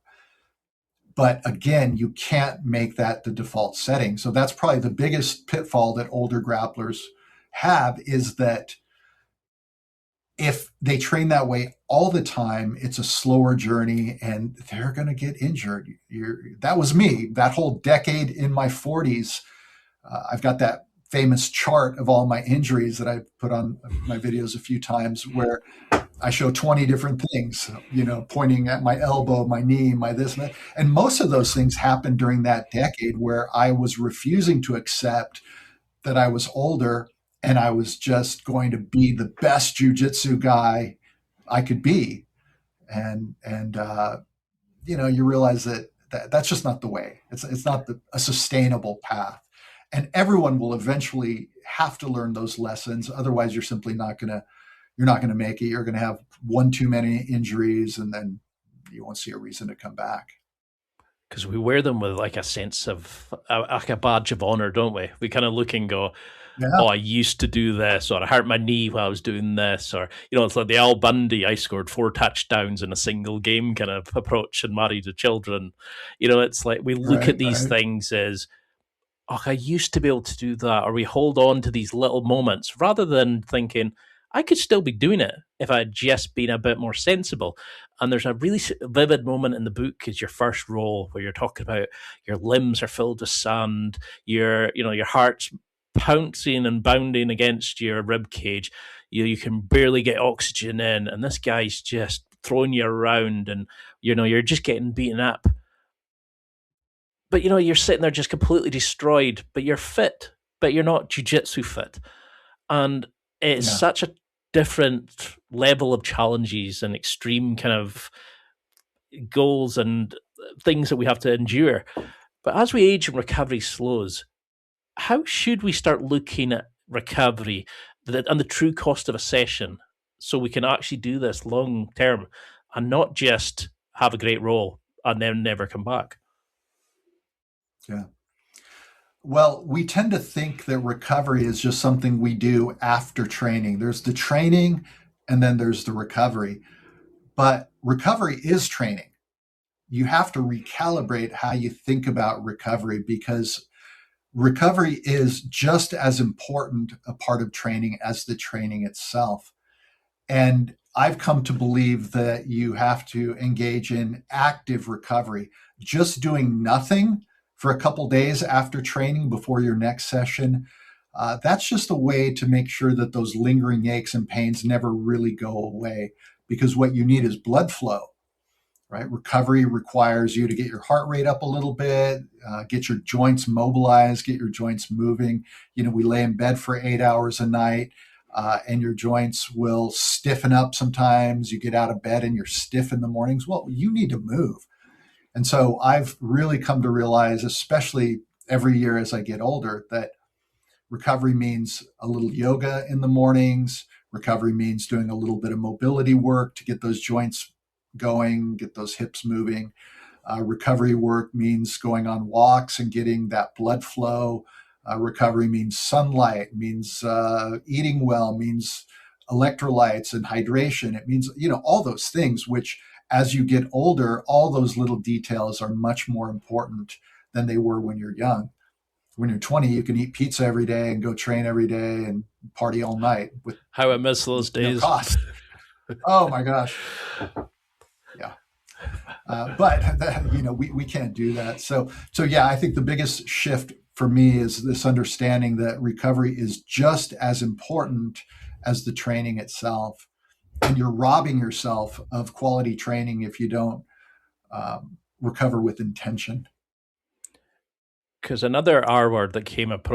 But again, you can't make that the default setting. So that's probably the biggest pitfall that older grapplers have, is that if they train that way all the time, it's a slower journey and they're going to get injured. That was me. That whole decade in my 40s, I've got that famous chart of all my injuries that I've put on my videos a few times, where I show 20 different things, pointing at my elbow, my knee, my this and that. And most of those things happened during that decade where I was refusing to accept that I was older and I was just going to be the best jiu-jitsu guy I could be. And you realize that's just not the way. It's not a sustainable path. And everyone will eventually have to learn those lessons. Otherwise, you're simply not going to make it. You're going to have one too many injuries, and then you won't see a reason to come back. Because we wear them with like a sense of like a badge of honor, don't we? We kind of look and go, yeah. Oh, I used to do this, or I hurt my knee while I was doing this, or, it's like the Al Bundy, I scored 4 touchdowns in a single game kind of approach and married to children. It's like we look at these things as, oh, I used to be able to do that, or we hold on to these little moments rather than thinking, I could still be doing it if I had just been a bit more sensible. And there's a really vivid moment in the book, is your first roll, where you're talking about your limbs are filled with sand, your heart's pouncing and bounding against your rib cage. You can barely get oxygen in, and this guy's just throwing you around, and you're just getting beaten up. But you're sitting there just completely destroyed, but you're fit, but you're not jiu-jitsu fit. And it's such a different level of challenges and extreme kind of goals and things that we have to endure. But as we age and recovery slows, how should we start looking at recovery and the true cost of a session, so we can actually do this long term and not just have a great roll and then never come back? Yeah. Well, we tend to think that recovery is just something we do after training. There's the training and then there's the recovery. But recovery is training. You have to recalibrate how you think about recovery, because recovery is just as important a part of training as the training itself. And I've come to believe that you have to engage in active recovery. Just doing nothing for a couple days after training before your next session, that's just a way to make sure that those lingering aches and pains never really go away, because what you need is blood flow, right? Recovery requires you to get your heart rate up a little bit, get your joints mobilized, get your joints moving. We lay in bed for 8 hours a night, and your joints will stiffen up sometimes. You get out of bed and you're stiff in the mornings. Well, you need to move. And so I've really come to realize, especially every year as I get older, that recovery means a little yoga in the mornings. Recovery means doing a little bit of mobility work to get those joints going, get those hips moving. Recovery work means going on walks and getting that blood flow. Recovery means sunlight, means eating well, means electrolytes and hydration. It means, all those things, which as you get older, all those little details are much more important than they were when you're young. When you're 20, you can eat pizza every day and go train every day and party all night with how I miss those days. no cost. Oh my gosh. Yeah. But we can't do that. So yeah, I think the biggest shift for me is this understanding that recovery is just as important as the training itself. And you're robbing yourself of quality training if you don't recover with intention. Because another R word that came out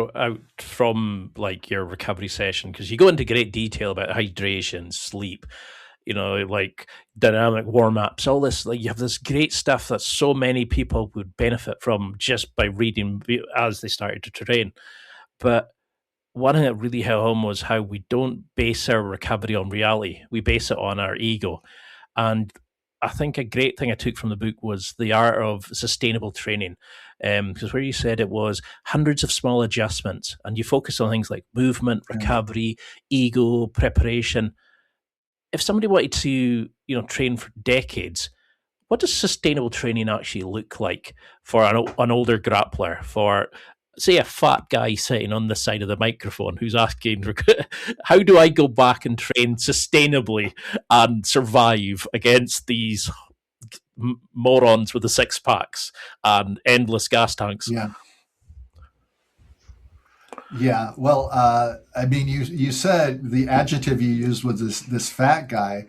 from like your recovery session, because you go into great detail about hydration, sleep, like dynamic warm-ups, all this, like you have this great stuff that so many people would benefit from just by reading as they started to train. But one thing that really hit home was how we don't base our recovery on reality. We base it on our ego. And I think a great thing I took from the book was the art of sustainable training. Because where you said it was hundreds of small adjustments, and you focus on things like movement, recovery, ego, preparation. If somebody wanted to, train for decades, what does sustainable training actually look like for an older grappler, for, say, a fat guy sitting on the side of the microphone who's asking, how do I go back and train sustainably and survive against these morons with the six packs and endless gas tanks? Yeah. Well, I mean, you said the adjective you used was this fat guy.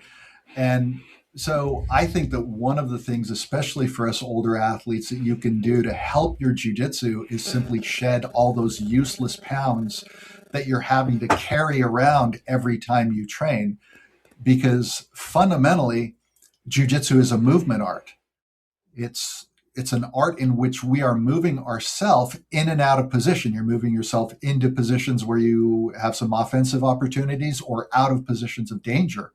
And so I think that one of the things, especially for us older athletes, that you can do to help your jiu-jitsu is simply shed all those useless pounds that you're having to carry around every time you train. Because fundamentally, jiu-jitsu is a movement art. It's an art in which we are moving ourselves in and out of position. You're moving yourself into positions where you have some offensive opportunities or out of positions of danger.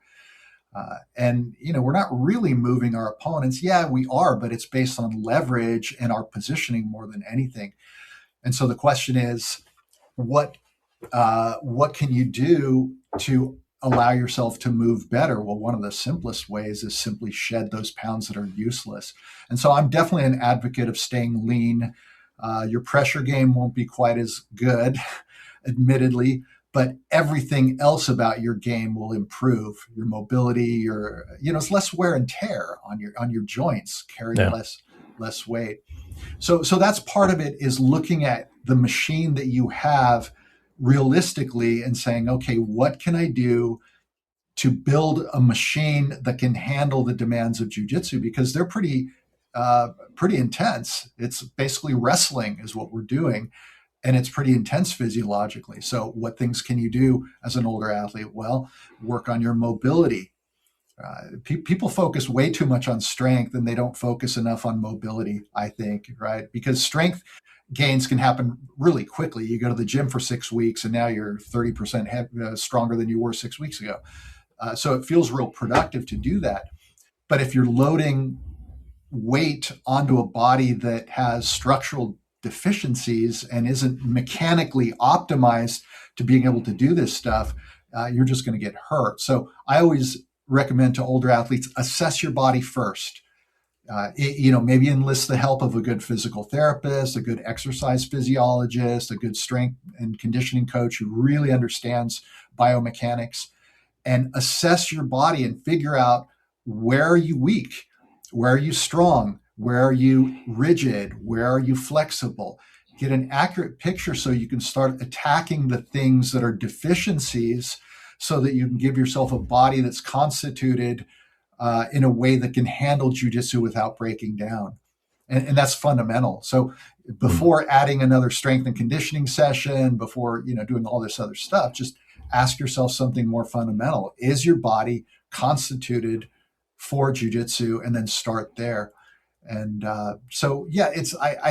And we're not really moving our opponents. Yeah, we are, but it's based on leverage and our positioning more than anything. And so the question is, what can you do to allow yourself to move better? Well, one of the simplest ways is simply shed those pounds that are useless. And so I'm definitely an advocate of staying lean. Your pressure game won't be quite as good, admittedly, but everything else about your game will improve. Your mobility, it's less wear and tear on your joints, carrying less weight. So that's part of it, is looking at the machine that you have realistically and saying, okay, what can I do to build a machine that can handle the demands of jiu-jitsu? Because they're pretty intense. It's basically wrestling is what we're doing. And it's pretty intense physiologically. So what things can you do as an older athlete? Well, work on your mobility. People focus way too much on strength and they don't focus enough on mobility, I think, right? Because strength gains can happen really quickly. You go to the gym for 6 weeks and now you're 30% stronger than you were 6 weeks ago. So it feels real productive to do that. But if you're loading weight onto a body that has structural deficiencies and isn't mechanically optimized to being able to do this stuff, you're just going to get hurt. So I always recommend to older athletes, assess your body first. Maybe enlist the help of a good physical therapist, a good exercise physiologist, a good strength and conditioning coach who really understands biomechanics, and assess your body and figure out, where are you weak? Where are you strong? Where are you rigid? Where are you flexible? Get an accurate picture so you can start attacking the things that are deficiencies, so that you can give yourself a body that's constituted in a way that can handle jiu-jitsu without breaking down. And that's fundamental. So before adding another strength and conditioning session, before doing all this other stuff, just ask yourself something more fundamental. Is your body constituted for jiu-jitsu? And then start there. And I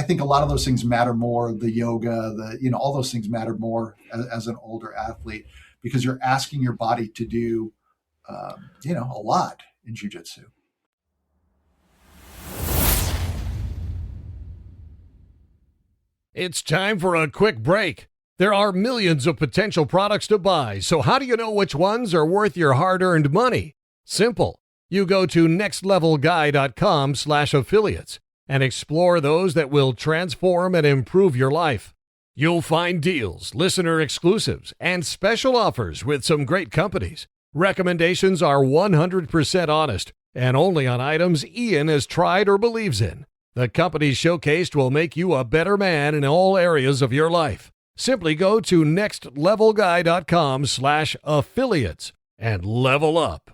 think a lot of those things matter more. The yoga, all those things matter more as an older athlete, because you're asking your body to do, a lot in jiu-jitsu. It's time for a quick break. There are millions of potential products to buy, so how do you know which ones are worth your hard-earned money? Simple. You go to nextlevelguy.com/affiliates and explore those that will transform and improve your life. You'll find deals, listener exclusives, and special offers with some great companies. Recommendations are 100% honest and only on items Ian has tried or believes in. The companies showcased will make you a better man in all areas of your life. Simply go to nextlevelguy.com/affiliates and level up.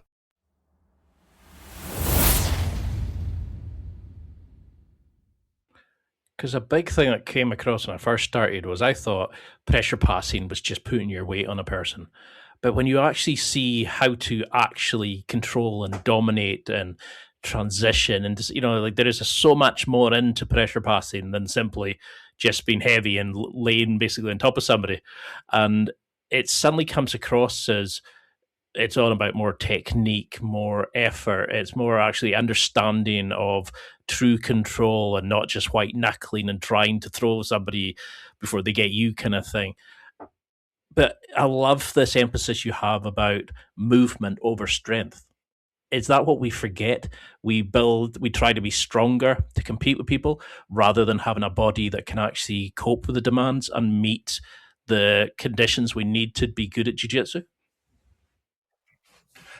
Because a big thing that came across when I first started was I thought pressure passing was just putting your weight on a person. But when you actually see how to actually control and dominate and transition, and just, like there is so much more into pressure passing than simply just being heavy and laying basically on top of somebody. And it suddenly comes across as it's all about more technique, more effort. It's more actually understanding of true control and not just white knuckling and trying to throw somebody before they get you kind of thing. But I love this emphasis you have about movement over strength. Is that what we forget? We try to be stronger to compete with people rather than having a body that can actually cope with the demands and meet the conditions we need to be good at jiu-jitsu?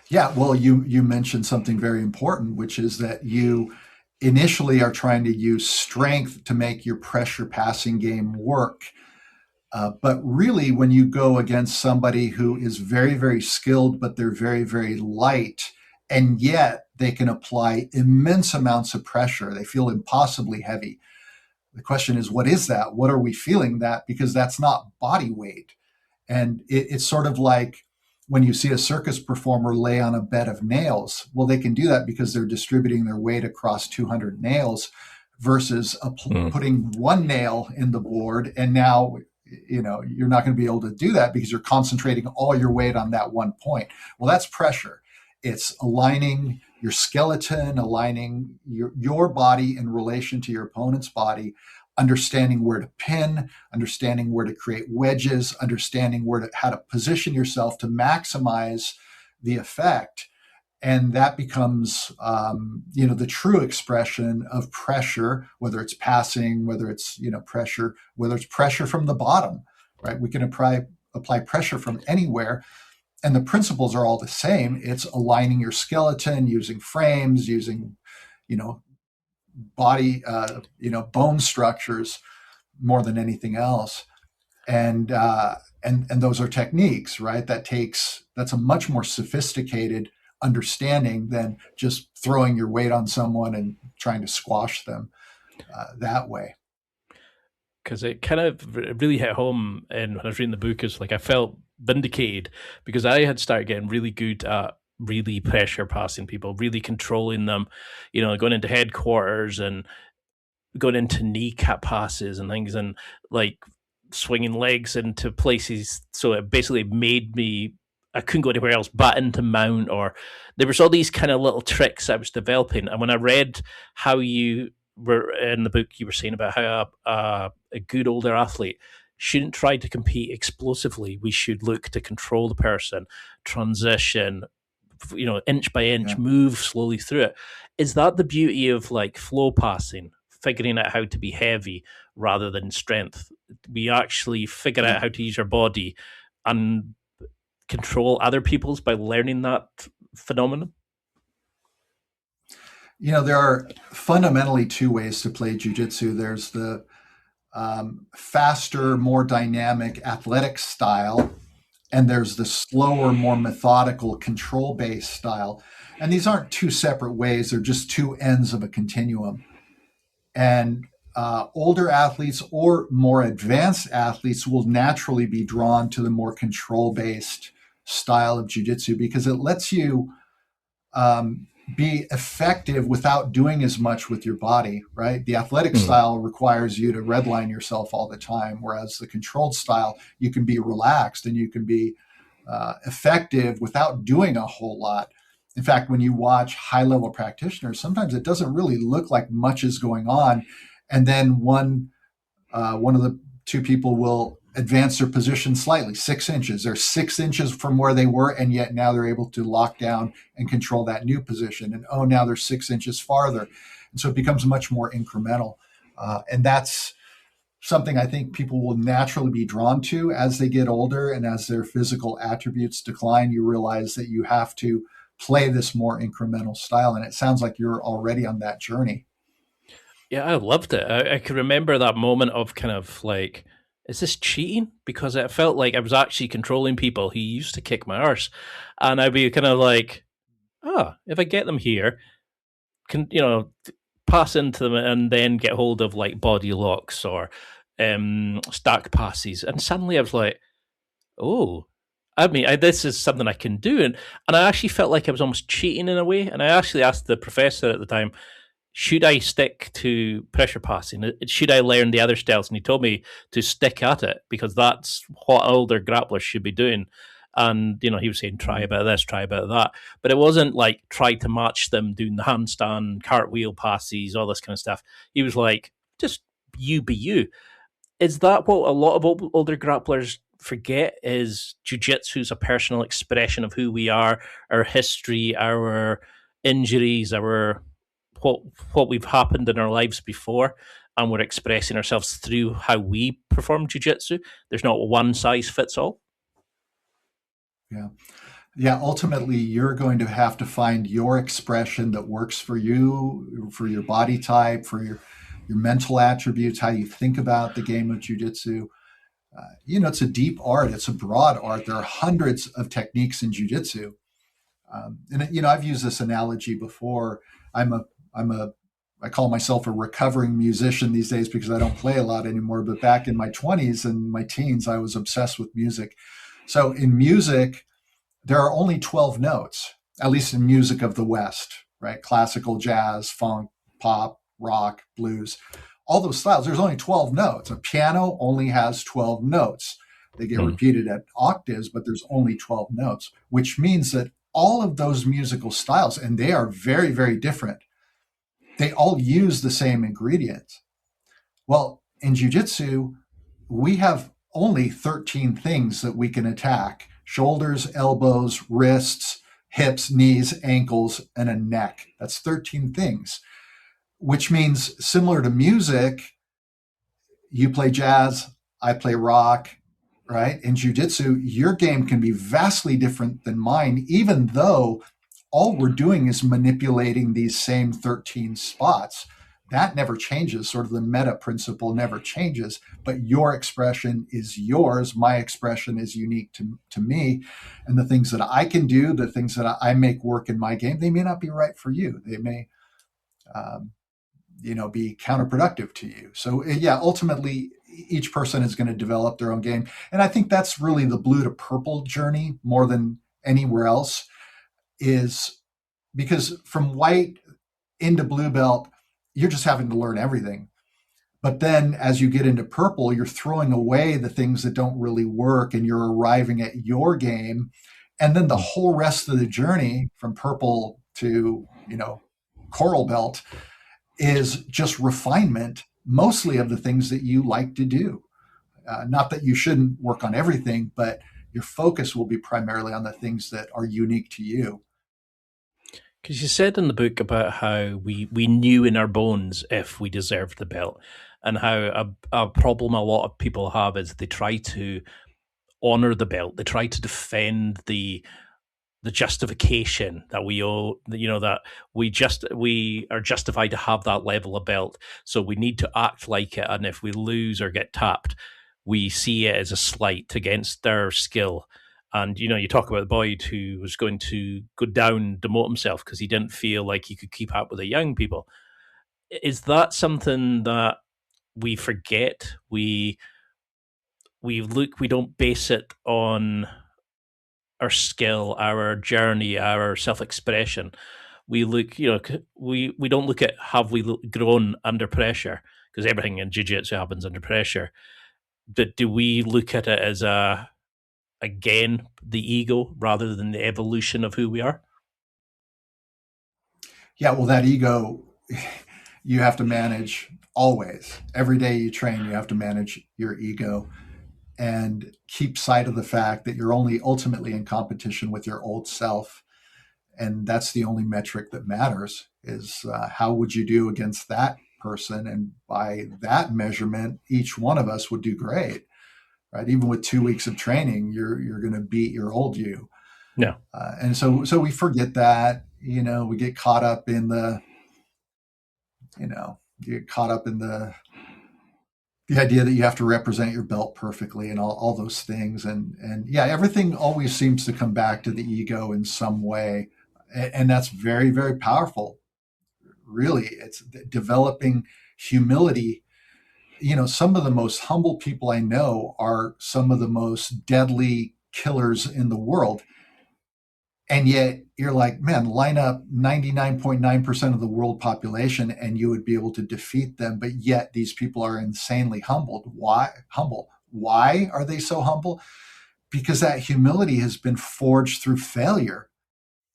Yeah, well, you mentioned something very important, which is that you initially are trying to use strength to make your pressure passing game work. But really, when you go against somebody who is very, very skilled, but they're very, very light, and yet they can apply immense amounts of pressure, they feel impossibly heavy. The question is, what is that? What are we feeling that? Because that's not body weight. And it's sort of like when you see a circus performer lay on a bed of nails. Well, they can do that because they're distributing their weight across 200 nails versus putting one nail in the board. And now, you're not going to be able to do that because you're concentrating all your weight on that one point. Well, that's pressure. It's aligning your skeleton, aligning your body in relation to your opponent's body, understanding where to pin, understanding where to create wedges, understanding how to position yourself to maximize the effect. And that becomes, the true expression of pressure, whether it's passing, whether it's, pressure, whether it's pressure from the bottom, right? We can apply pressure from anywhere. And the principles are all the same. It's aligning your skeleton, using frames, using, body, bone structures more than anything else. And those are techniques, right? That's a much more sophisticated understanding than just throwing your weight on someone and trying to squash them that way. Because it kind of really hit home when I was reading the book. Is like I felt vindicated because I had started getting really good at really pressure passing people, really controlling them, going into headquarters and going into kneecap passes and things, and like swinging legs into places. So it basically made me, I couldn't go anywhere else but into mount, or there was all these kind of little tricks I was developing. And when I read how you were in the book, you were saying about how a good older athlete shouldn't try to compete explosively. We should look to control the person, transition, inch by inch, move slowly through it. Is that the beauty of like flow passing, figuring out how to be heavy rather than strength? We actually figure out how to use our body and control other people's by learning that phenomenon? There are fundamentally two ways to play jiu-jitsu. There's the faster, more dynamic athletic style, and there's the slower, more methodical control-based style. And these aren't two separate ways. They're just two ends of a continuum. And older athletes or more advanced athletes will naturally be drawn to the more control-based style of jiu-jitsu because it lets you be effective without doing as much with your body, right? The athletic style requires you to redline yourself all the time, whereas the controlled style, you can be relaxed and you can be effective without doing a whole lot. In fact, when you watch high-level practitioners, sometimes it doesn't really look like much is going on. And then one of the two people will advance their position slightly, 6 inches. They're 6 inches from where they were, and yet now they're able to lock down and control that new position. And now they're 6 inches farther. And so it becomes much more incremental. And that's something I think people will naturally be drawn to as they get older, and as their physical attributes decline, you realize that you have to play this more incremental style. And it sounds like you're already on that journey. Yeah, I loved it. I can remember that moment of kind of like, is this cheating? Because it felt like I was actually controlling people who used to kick my arse. And I'd be kind of like, if I get them here, can, pass into them and then get hold of like body locks or stack passes. And suddenly I was like, oh, I mean, this is something I can do. And I actually felt like I was almost cheating in a way. And I actually asked the professor at the time, should I stick to pressure passing? Should I learn the other styles? And he told me to stick at it because that's what older grapplers should be doing. And, he was saying, try a bit of this, try a bit of that. But it wasn't like try to match them doing the handstand, cartwheel passes, all this kind of stuff. He was like, just you be you. Is that what a lot of older grapplers forget? Is jiu-jitsu is a personal expression of who we are, our history, our injuries, our what we've happened in our lives before, and we're expressing ourselves through how we perform jiu-jitsu. There's not one size fits all. Yeah, ultimately you're going to have to find your expression that works for you, for your body type, for your mental attributes, how you think about the game of jiu-jitsu. It's a deep art, it's a broad art. There are hundreds of techniques in jiu-jitsu. And I've used this analogy before. I call myself a recovering musician these days because I don't play a lot anymore. But back in my 20s and my teens, I was obsessed with music. So in music, there are only 12 notes, at least in music of the West, right? Classical, jazz, funk, pop, rock, blues, all those styles. There's only 12 notes. A piano only has 12 notes. They get repeated at octaves, but there's only 12 notes, which means that all of those musical styles, and they are very, very different, they all use the same ingredients. Well, in jiu-jitsu, we have only 13 things that we can attack: shoulders, elbows, wrists, hips, knees, ankles, and a neck. That's 13 things, which means similar to music, you play jazz, I play rock, right? In jiu-jitsu, your game can be vastly different than mine, even though all we're doing is manipulating these same 13 spots. That never changes. Sort of the meta principle never changes, but your expression is yours. My expression is unique to me. And the things that I can do, the things that I make work in my game, they may not be right for you. They may, be counterproductive to you. So ultimately each person is going to develop their own game. And I think that's really the blue to purple journey more than anywhere else, is because from white into blue belt, you're just having to learn everything. But then as you get into purple, you're throwing away the things that don't really work and you're arriving at your game. And then the whole rest of the journey from purple to, coral belt is just refinement, mostly of the things that you like to do. Not that you shouldn't work on everything, but your focus will be primarily on the things that are unique to you. Because you said in the book about how we knew in our bones if we deserved the belt, and how a problem a lot of people have is they try to honor the belt. They try to defend the justification that we owe, that we are justified to have that level of belt. So we need to act like it. And if we lose or get tapped, we see it as a slight against their skill. And, you talk about the boy who was going to go down, demote himself because he didn't feel like he could keep up with the young people. Is that something that we forget? We don't base it on our skill, our journey, our self-expression. We look, we don't look at have we grown under pressure, because everything in jiu-jitsu happens under pressure. But do we look at it as again, the ego rather than the evolution of who we are? Yeah, well, that ego, you have to manage always. Every day you train, you have to manage your ego and keep sight of the fact that you're only ultimately in competition with your old self. And that's the only metric that matters, is how would you do against that person. And by that measurement, each one of us would do great, right? Even with 2 weeks of training, you're going to beat your old you. Yeah. And so we forget that, we get caught up in the, the idea that you have to represent your belt perfectly and all those things. And yeah, everything always seems to come back to the ego in some way. And that's very, very powerful. Really, it's developing humility. Some of the most humble people I know are some of the most deadly killers in the world. And yet you're like, man, line up 99.9% of the world population and you would be able to defeat them. But yet these people are insanely humbled. Why? Why are they so humble? Because that humility has been forged through failure.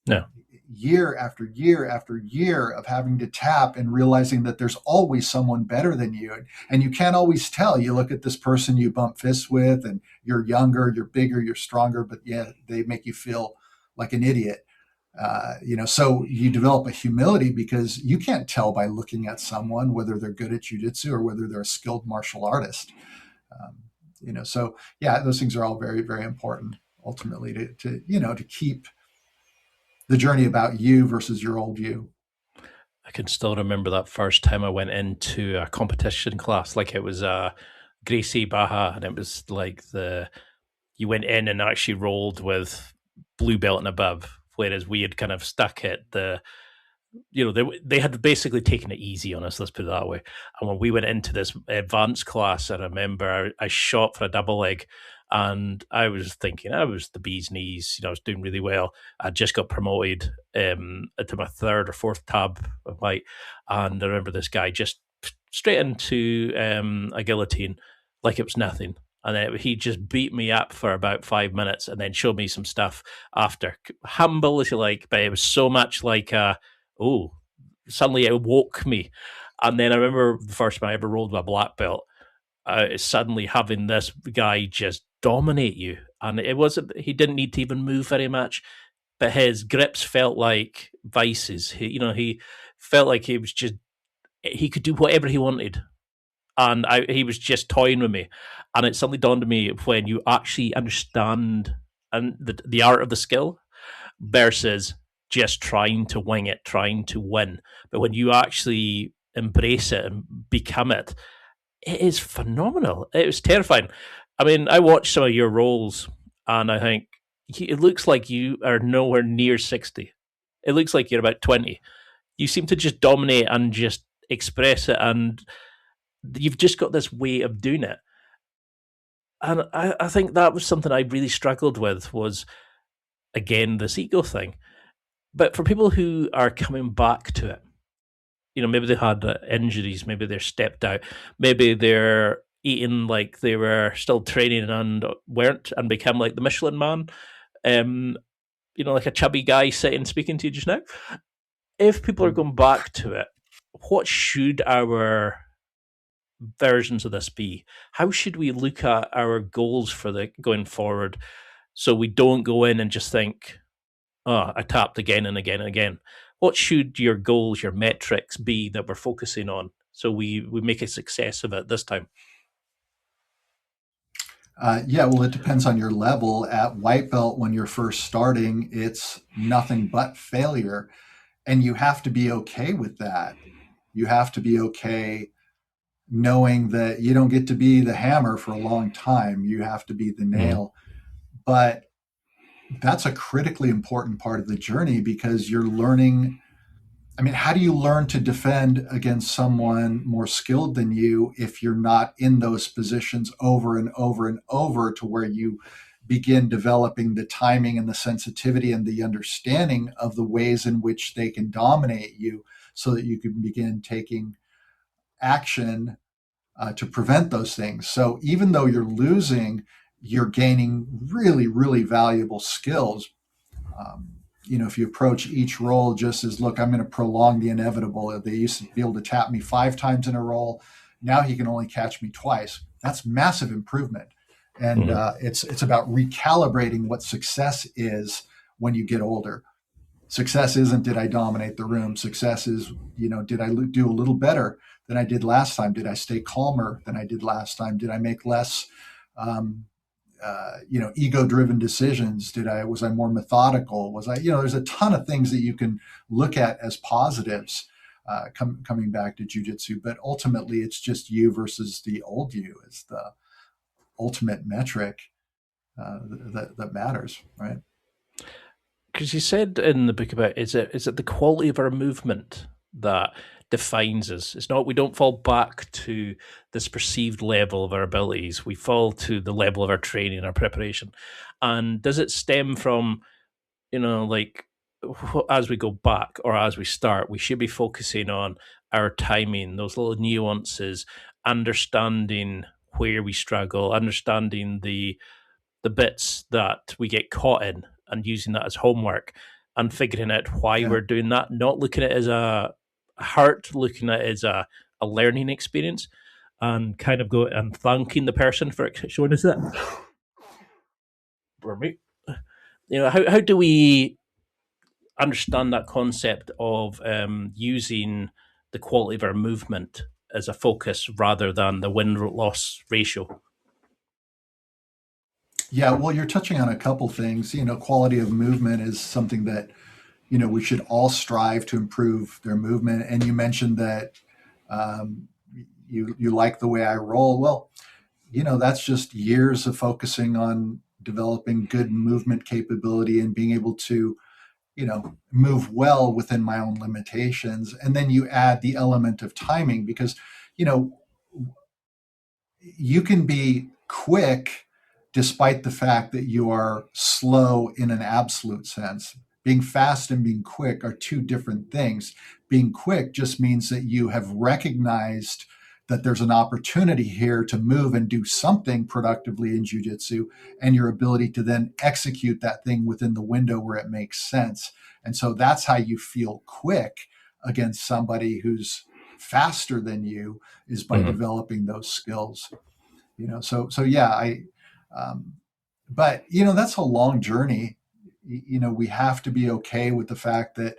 No. Year after year after year of having to tap and realizing that there's always someone better than you. And you can't always tell. You look at this person you bump fists with and you're younger, you're bigger, you're stronger, but yeah, they make you feel like an idiot. So you develop a humility because you can't tell by looking at someone whether they're good at jiu-jitsu or whether they're a skilled martial artist. So yeah, those things are all very, very important ultimately to keep the journey about you versus your old you. I can still remember that first time I went into a competition class, like it was Gracie Baja, and it was like you went in and actually rolled with blue belt and above, whereas we had kind of stuck at they had basically taken it easy on us, let's put it that way. And when we went into this advanced class, I remember I shot for a double leg, and I was thinking I was the bee's knees. I was doing really well. I just got promoted to my third or fourth tab of white, and I remember this guy just straight into a guillotine like it was nothing. And then he just beat me up for about 5 minutes and then showed me some stuff after. Humble, if you like, but it was so much like, suddenly it woke me. And then I remember the first time I ever rolled with a black belt, suddenly having this guy just dominate you. And he didn't need to even move very much, but his grips felt like vices. He felt like he could do whatever he wanted. And he was just toying with me. And it suddenly dawned on me when you actually understand and the art of the skill versus just trying to wing it, trying to win. But when you actually embrace it and become it, it is phenomenal. It was terrifying. I mean, I watched some of your rolls and I think it looks like you are nowhere near 60. It looks like you're about 20. You seem to just dominate and just express it, and you've just got this way of doing it. And I think that was something I really struggled with was, again, this ego thing. But for people who are coming back to it, maybe they had injuries, maybe they're stepped out, maybe they're eating like they were still training and weren't and become like the Michelin man, like a chubby guy sitting speaking to you just now. If people are going back to it, what should our versions of this be? How should we look at our goals for going forward so we don't go in and just think, I tapped again and again and again? What should your goals, your metrics be that we're focusing on so we make a success of it this time? It depends on your level. At white belt, when you're first starting, it's nothing but failure. And you have to be okay with that. You have to be okay knowing that you don't get to be the hammer for a long time. You have to be the nail. But that's a critically important part of the journey because you're learning. I mean, how do you learn to defend against someone more skilled than you if you're not in those positions over and over and over to where you begin developing the timing and the sensitivity and the understanding of the ways in which they can dominate you so that you can begin taking action to prevent those things. So even though you're losing, you're gaining really, really valuable skills. If you approach each roll just as, look, I'm going to prolong the inevitable. They used to be able to tap me 5 times in a roll. Now he can only catch me twice. That's massive improvement. And it's about recalibrating what success is when you get older. Success isn't, did I dominate the room? Success is, did I do a little better than I did last time? Did I stay calmer than I did last time? Did I make less, ego-driven decisions? Was I more methodical? Was I, there's a ton of things that you can look at as positives coming back to jiu-jitsu, but ultimately it's just you versus the old you is the ultimate metric that matters, right? Because you said in the book about is it the quality of our movement that defines us? It's not, we don't fall back to this perceived level of our abilities. We fall to the level of our training, our preparation. And does it stem from, like as we go back or as we start, we should be focusing on our timing, those little nuances, understanding where we struggle, understanding the bits that we get caught in and using that as homework and figuring out why we're doing that, not looking at it as a hurt, looking at it as a learning experience and kind of go and thanking the person for showing us that. How do we understand that concept of using the quality of our movement as a focus rather than the win-loss ratio? Yeah, well, you're touching on a couple things. Quality of movement is something that, we should all strive to improve their movement. And you mentioned that you like the way I roll. Well, that's just years of focusing on developing good movement capability and being able to, move well within my own limitations. And then you add the element of timing because, you can be quick despite the fact that you are slow in an absolute sense. Being fast and being quick are two different things. Being quick just means that you have recognized that there's an opportunity here to move and do something productively in jiu-jitsu, and your ability to then execute that thing within the window where it makes sense. And so that's how you feel quick against somebody who's faster than you, is by developing those skills. But that's a long journey. We have to be okay with the fact that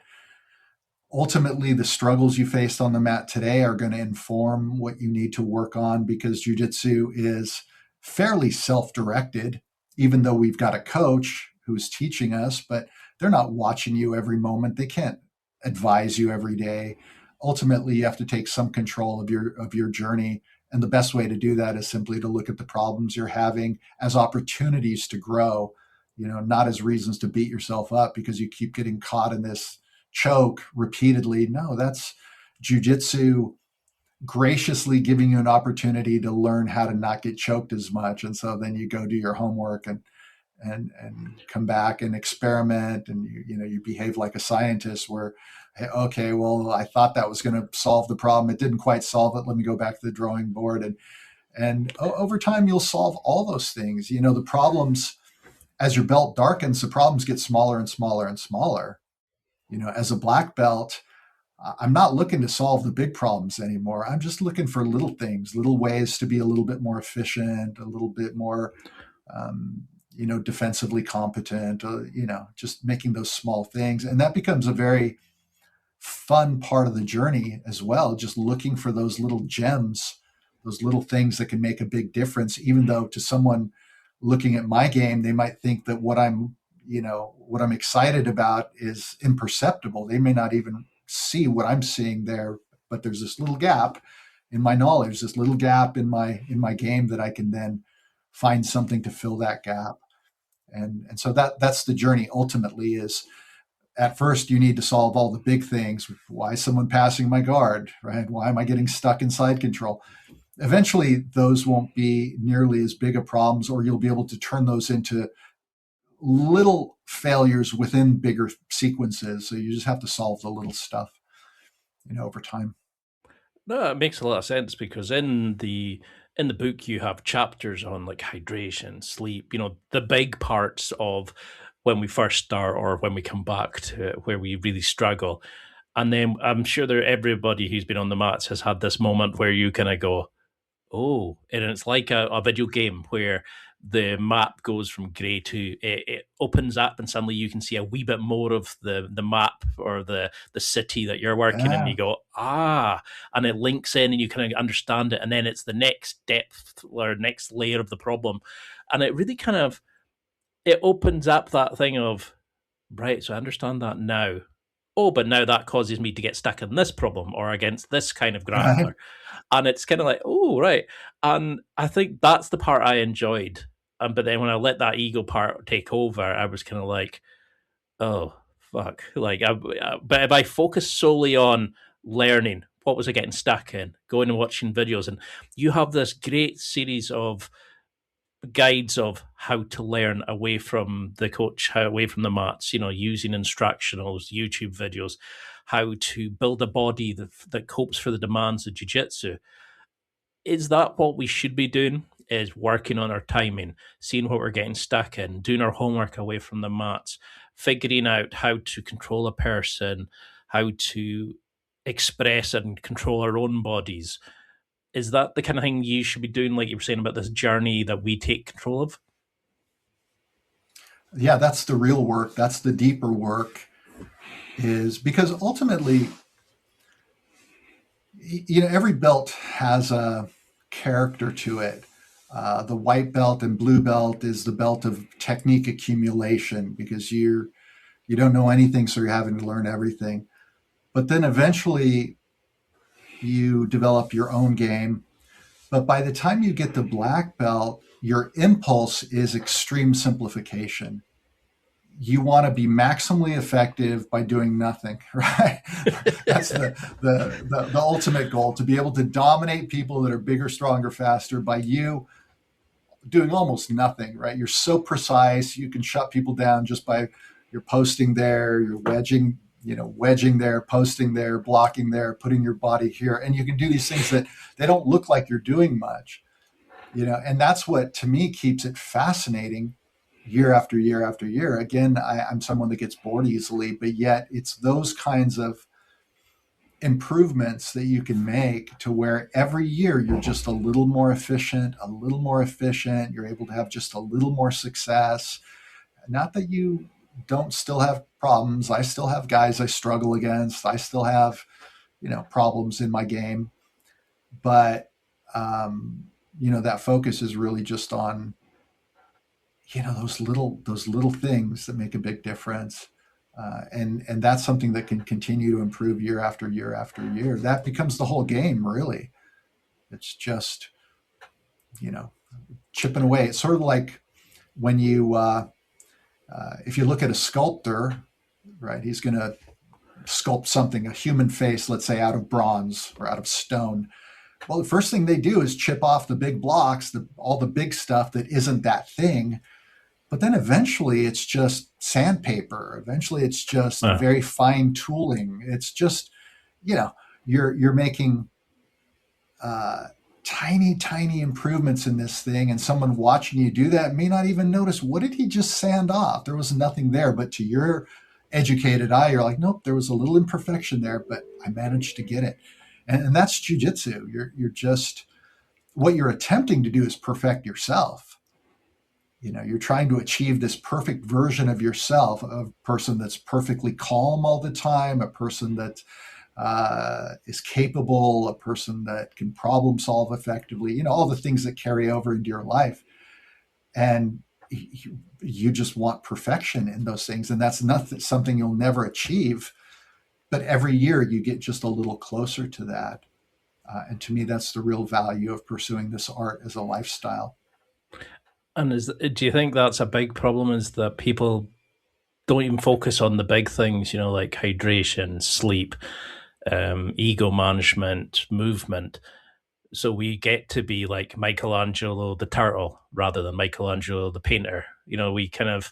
ultimately the struggles you faced on the mat today are going to inform what you need to work on, because jiu-jitsu is fairly self-directed, even though we've got a coach who's teaching us, but they're not watching you every moment. They can't advise you every day. Ultimately, you have to take some control of your journey. And the best way to do that is simply to look at the problems you're having as opportunities to grow, not as reasons to beat yourself up because you keep getting caught in this choke repeatedly. No, that's jiu-jitsu graciously giving you an opportunity to learn how to not get choked as much. And so then you go do your homework and come back and experiment, and you behave like a scientist where, hey, okay, well, I thought that was going to solve the problem. It didn't quite solve it. Let me go back to the drawing board. And over time, you'll solve all those things. The problems, as your belt darkens, the problems get smaller and smaller and smaller. As a black belt, I'm not looking to solve the big problems anymore. I'm just looking for little things, little ways to be a little bit more efficient, a little bit more, defensively competent, just making those small things. And that becomes a very fun part of the journey as well. Just looking for those little gems, those little things that can make a big difference, even though to someone looking at my game, they might think that what I'm excited about is imperceptible. They may not even see what I'm seeing there, but there's this little gap in my knowledge, this little gap in my game that I can then find something to fill that gap. And so that's the journey ultimately. Is at first you need to solve all the big things. Why is someone passing my guard, right? Why am I getting stuck in side control? Eventually those won't be nearly as big of problems, or you'll be able to turn those into little failures within bigger sequences. So you just have to solve the little stuff, over time. No, it makes a lot of sense, because in the book you have chapters on like hydration, sleep, the big parts of when we first start or when we come back to where we really struggle. And then I'm sure that everybody who's been on the mats has had this moment where you kind of go, oh, and it's like a video game where the map goes from grey to it opens up, and suddenly you can see a wee bit more of the map or the city that you're working in. Yeah. You go, and it links in, and you kind of understand it, and then it's the next depth or next layer of the problem, and it really kind of it opens up that thing of, right, so I understand that now. Oh, but now that causes me to get stuck in this problem or against this kind of grappler. Right. And it's kind of like, oh, right. And I think that's the part I enjoyed. But then when I let that ego part take over, I was kind of like, oh, fuck. But if I focus solely on learning, what was I getting stuck in? Going and watching videos. And you have this great series of guides of how to learn away from the coach, how away from the mats, using instructionals, YouTube videos, how to build a body that copes for the demands of jiu-jitsu. Is that what we should be doing? Is working on our timing, seeing what we're getting stuck in, doing our homework away from the mats, figuring out how to control a person, how to express and control our own bodies. Is that the kind of thing you should be doing, like you were saying about this journey that we take control of? Yeah, that's the real work. That's the deeper work, is because ultimately, every belt has a character to it. The white belt and blue belt is the belt of technique accumulation, because you don't know anything, so you're having to learn everything. But then eventually you develop your own game. But by the time you get the black belt, your impulse is extreme simplification. You want to be maximally effective by doing nothing, right? That's the ultimate goal, to be able to dominate people that are bigger, stronger, faster by you doing almost nothing, right? You're so precise, you can shut people down just by you're posting there, you're wedging there, posting there, blocking there, putting your body here. And you can do these things that they don't look like you're doing much, and that's what, to me, keeps it fascinating year after year after year. Again, I'm someone that gets bored easily, but yet it's those kinds of improvements that you can make to where every year you're just a little more efficient. You're able to have just a little more success. Not that you don't still have problems. I still have guys I struggle against. I still have, problems in my game. But, that focus is really just on, those little things that make a big difference. And that's something that can continue to improve year after year after year. That becomes the whole game, really. It's just, chipping away. It's sort of like when you, if you look at a sculptor, right, he's going to sculpt something, a human face, let's say, out of bronze or out of stone. Well, the first thing they do is chip off the big blocks, all the big stuff that isn't that thing. But then eventually it's just sandpaper. Eventually it's just very fine tooling. It's just, you're making tiny improvements in this thing. And someone watching you do that may not even notice, what did he just sand off? There was nothing there. But to your educated eye, you're like, nope, there was a little imperfection there, but I managed to get it. And that's jiu-jitsu. You're just, what you're attempting to do is perfect yourself. You're trying to achieve this perfect version of yourself, a person that's perfectly calm all the time, a person that is capable, a person that can problem solve effectively, all the things that carry over into your life. And you just want perfection in those things. And that's something you'll never achieve. But every year you get just a little closer to that. And to me, that's the real value of pursuing this art as a lifestyle. And do you think that's a big problem, is that people don't even focus on the big things, like hydration, sleep, ego management, movement? So we get to be like Michelangelo the turtle rather than Michelangelo the painter. We kind of,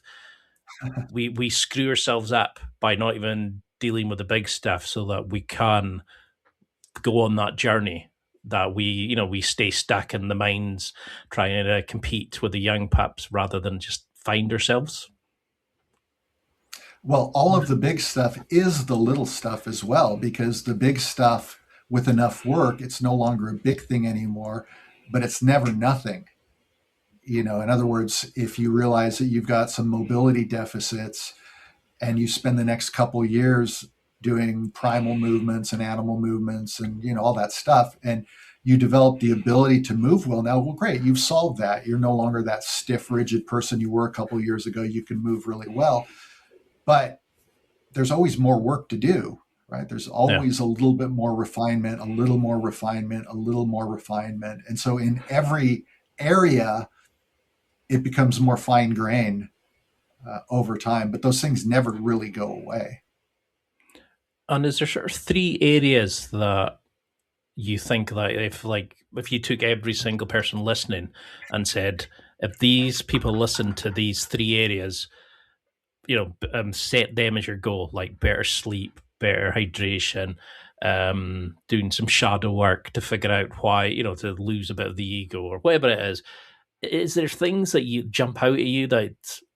we screw ourselves up by not even dealing with the big stuff so that we can go on that journey, that we stay stuck in the mines trying to compete with the young pups rather than just find ourselves. Well, all of the big stuff is the little stuff as well, because the big stuff, with enough work, it's no longer a big thing anymore, but it's never nothing. in other words, if you realize that you've got some mobility deficits and you spend the next couple years doing primal movements and animal movements and, all that stuff, and you develop the ability to move well now, well, great, you've solved that. You're no longer that stiff, rigid person you were a couple of years ago. You can move really well. But there's always more work to do, right? There's always a little bit more refinement, a little more refinement, a little more refinement. And so in every area, it becomes more fine grained over time, but those things never really go away. And is there sort of three areas that you think that if you took every single person listening and said, if these people listen to these three areas, set them as your goal, like better sleep, better hydration, doing some shadow work to figure out why, to lose a bit of the ego or whatever it is there things that you jump out at you that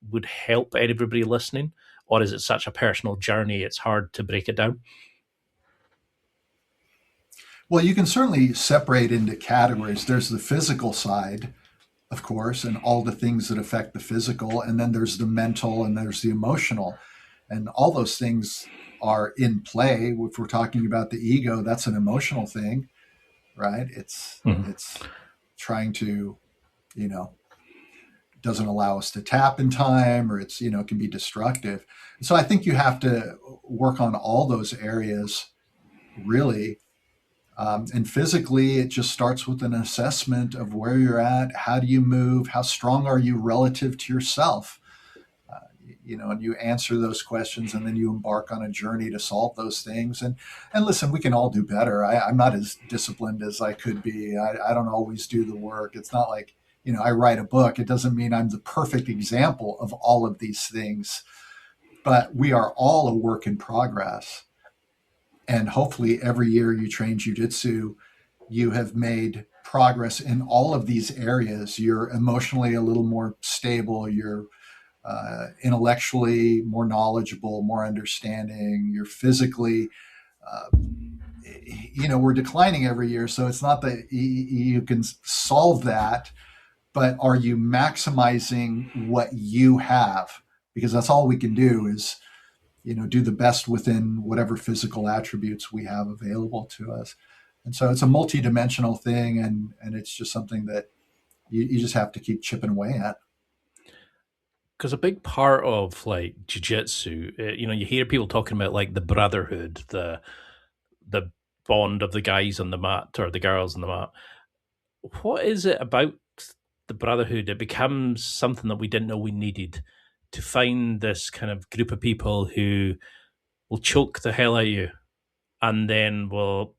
would help everybody listening? Or is it such a personal journey, it's hard to break it down? Well, you can certainly separate into categories. There's the physical side, of course, and all the things that affect the physical. And then there's the mental and there's the emotional. And all those things are in play. If we're talking about the ego, that's an emotional thing, right? It's trying to, doesn't allow us to tap in time, or it's, can be destructive. So I think you have to work on all those areas, really. And physically, it just starts with an assessment of where you're at. How do you move? How strong are you relative to yourself? And you answer those questions, and then you embark on a journey to solve those things. And listen, we can all do better. I'm not as disciplined as I could be. I don't always do the work. It's not like, I write a book. It doesn't mean I'm the perfect example of all of these things, but we are all a work in progress. And hopefully every year you train Jiu-Jitsu, you have made progress in all of these areas. You're emotionally a little more stable. You're intellectually more knowledgeable, more understanding. You're physically, we're declining every year. So it's not that you can solve that, but are you maximizing what you have? Because that's all we can do is, do the best within whatever physical attributes we have available to us. And so it's a multidimensional thing, and it's just something that you just have to keep chipping away at. Because a big part of jiu-jitsu, you hear people talking about the brotherhood, the bond of the guys on the mat or the girls on the mat. What is it about the brotherhood? It becomes something that we didn't know we needed, to find this kind of group of people who will choke the hell out of you and then will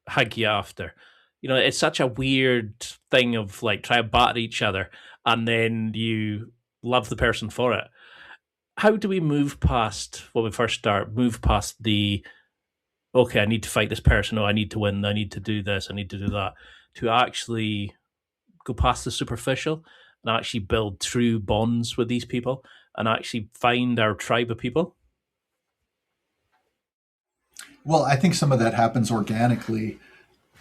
hug you after. It's such a weird thing of try to batter each other and then you love the person for it. How do we move past when we first start, move past the, okay, I need to fight this person, I need to win, I need to do this, I need to do that, to actually go past the superficial and actually build true bonds with these people and actually find our tribe of people? Well, I think some of that happens organically.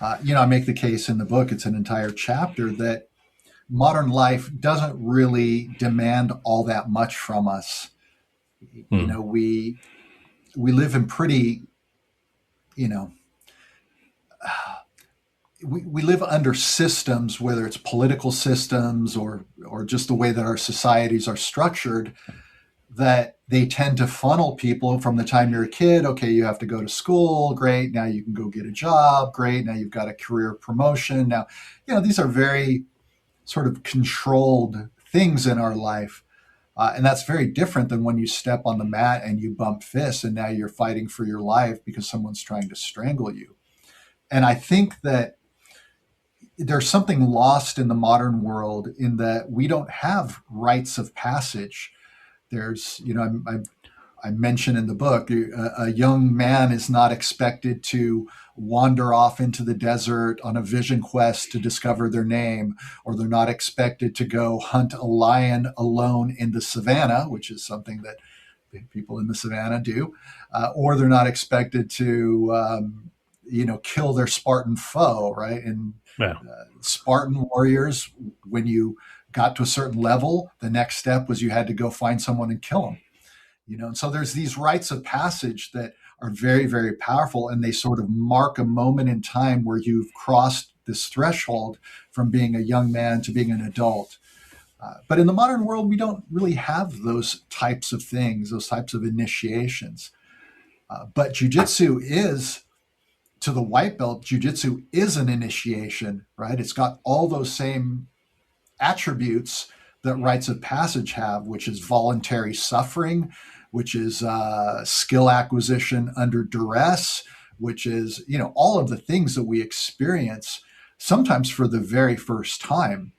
I make the case in the book, it's an entire chapter, that modern life doesn't really demand all that much from us. We live in pretty, we live under systems, whether it's political systems or just the way that our societies are structured, that they tend to funnel people from the time you're a kid. Okay, you have to go to school. Great. Now you can go get a job. Great. Now you've got a career promotion. Now, these are very sort of controlled things in our life. And that's very different than when you step on the mat and you bump fists and now you're fighting for your life because someone's trying to strangle you. And I think that there's something lost in the modern world in that we don't have rites of passage. There's, I mention in the book, a young man is not expected to wander off into the desert on a vision quest to discover their name, or they're not expected to go hunt a lion alone in the savannah, which is something that people in the savannah do, or they're not expected to, kill their Spartan foe, right? And Spartan warriors, when you got to a certain level, the next step was you had to go find someone and kill them. And so there's these rites of passage that are very, very powerful, and they sort of mark a moment in time where you've crossed this threshold from being a young man to being an adult. But in the modern world, we don't really have those types of things, those types of initiations. But jiu-jitsu is, to the white belt, jiu-jitsu is an initiation, right? It's got all those same attributes that rites of passage have, which is voluntary suffering, which is skill acquisition under duress, which is, all of the things that we experience sometimes for the very first time.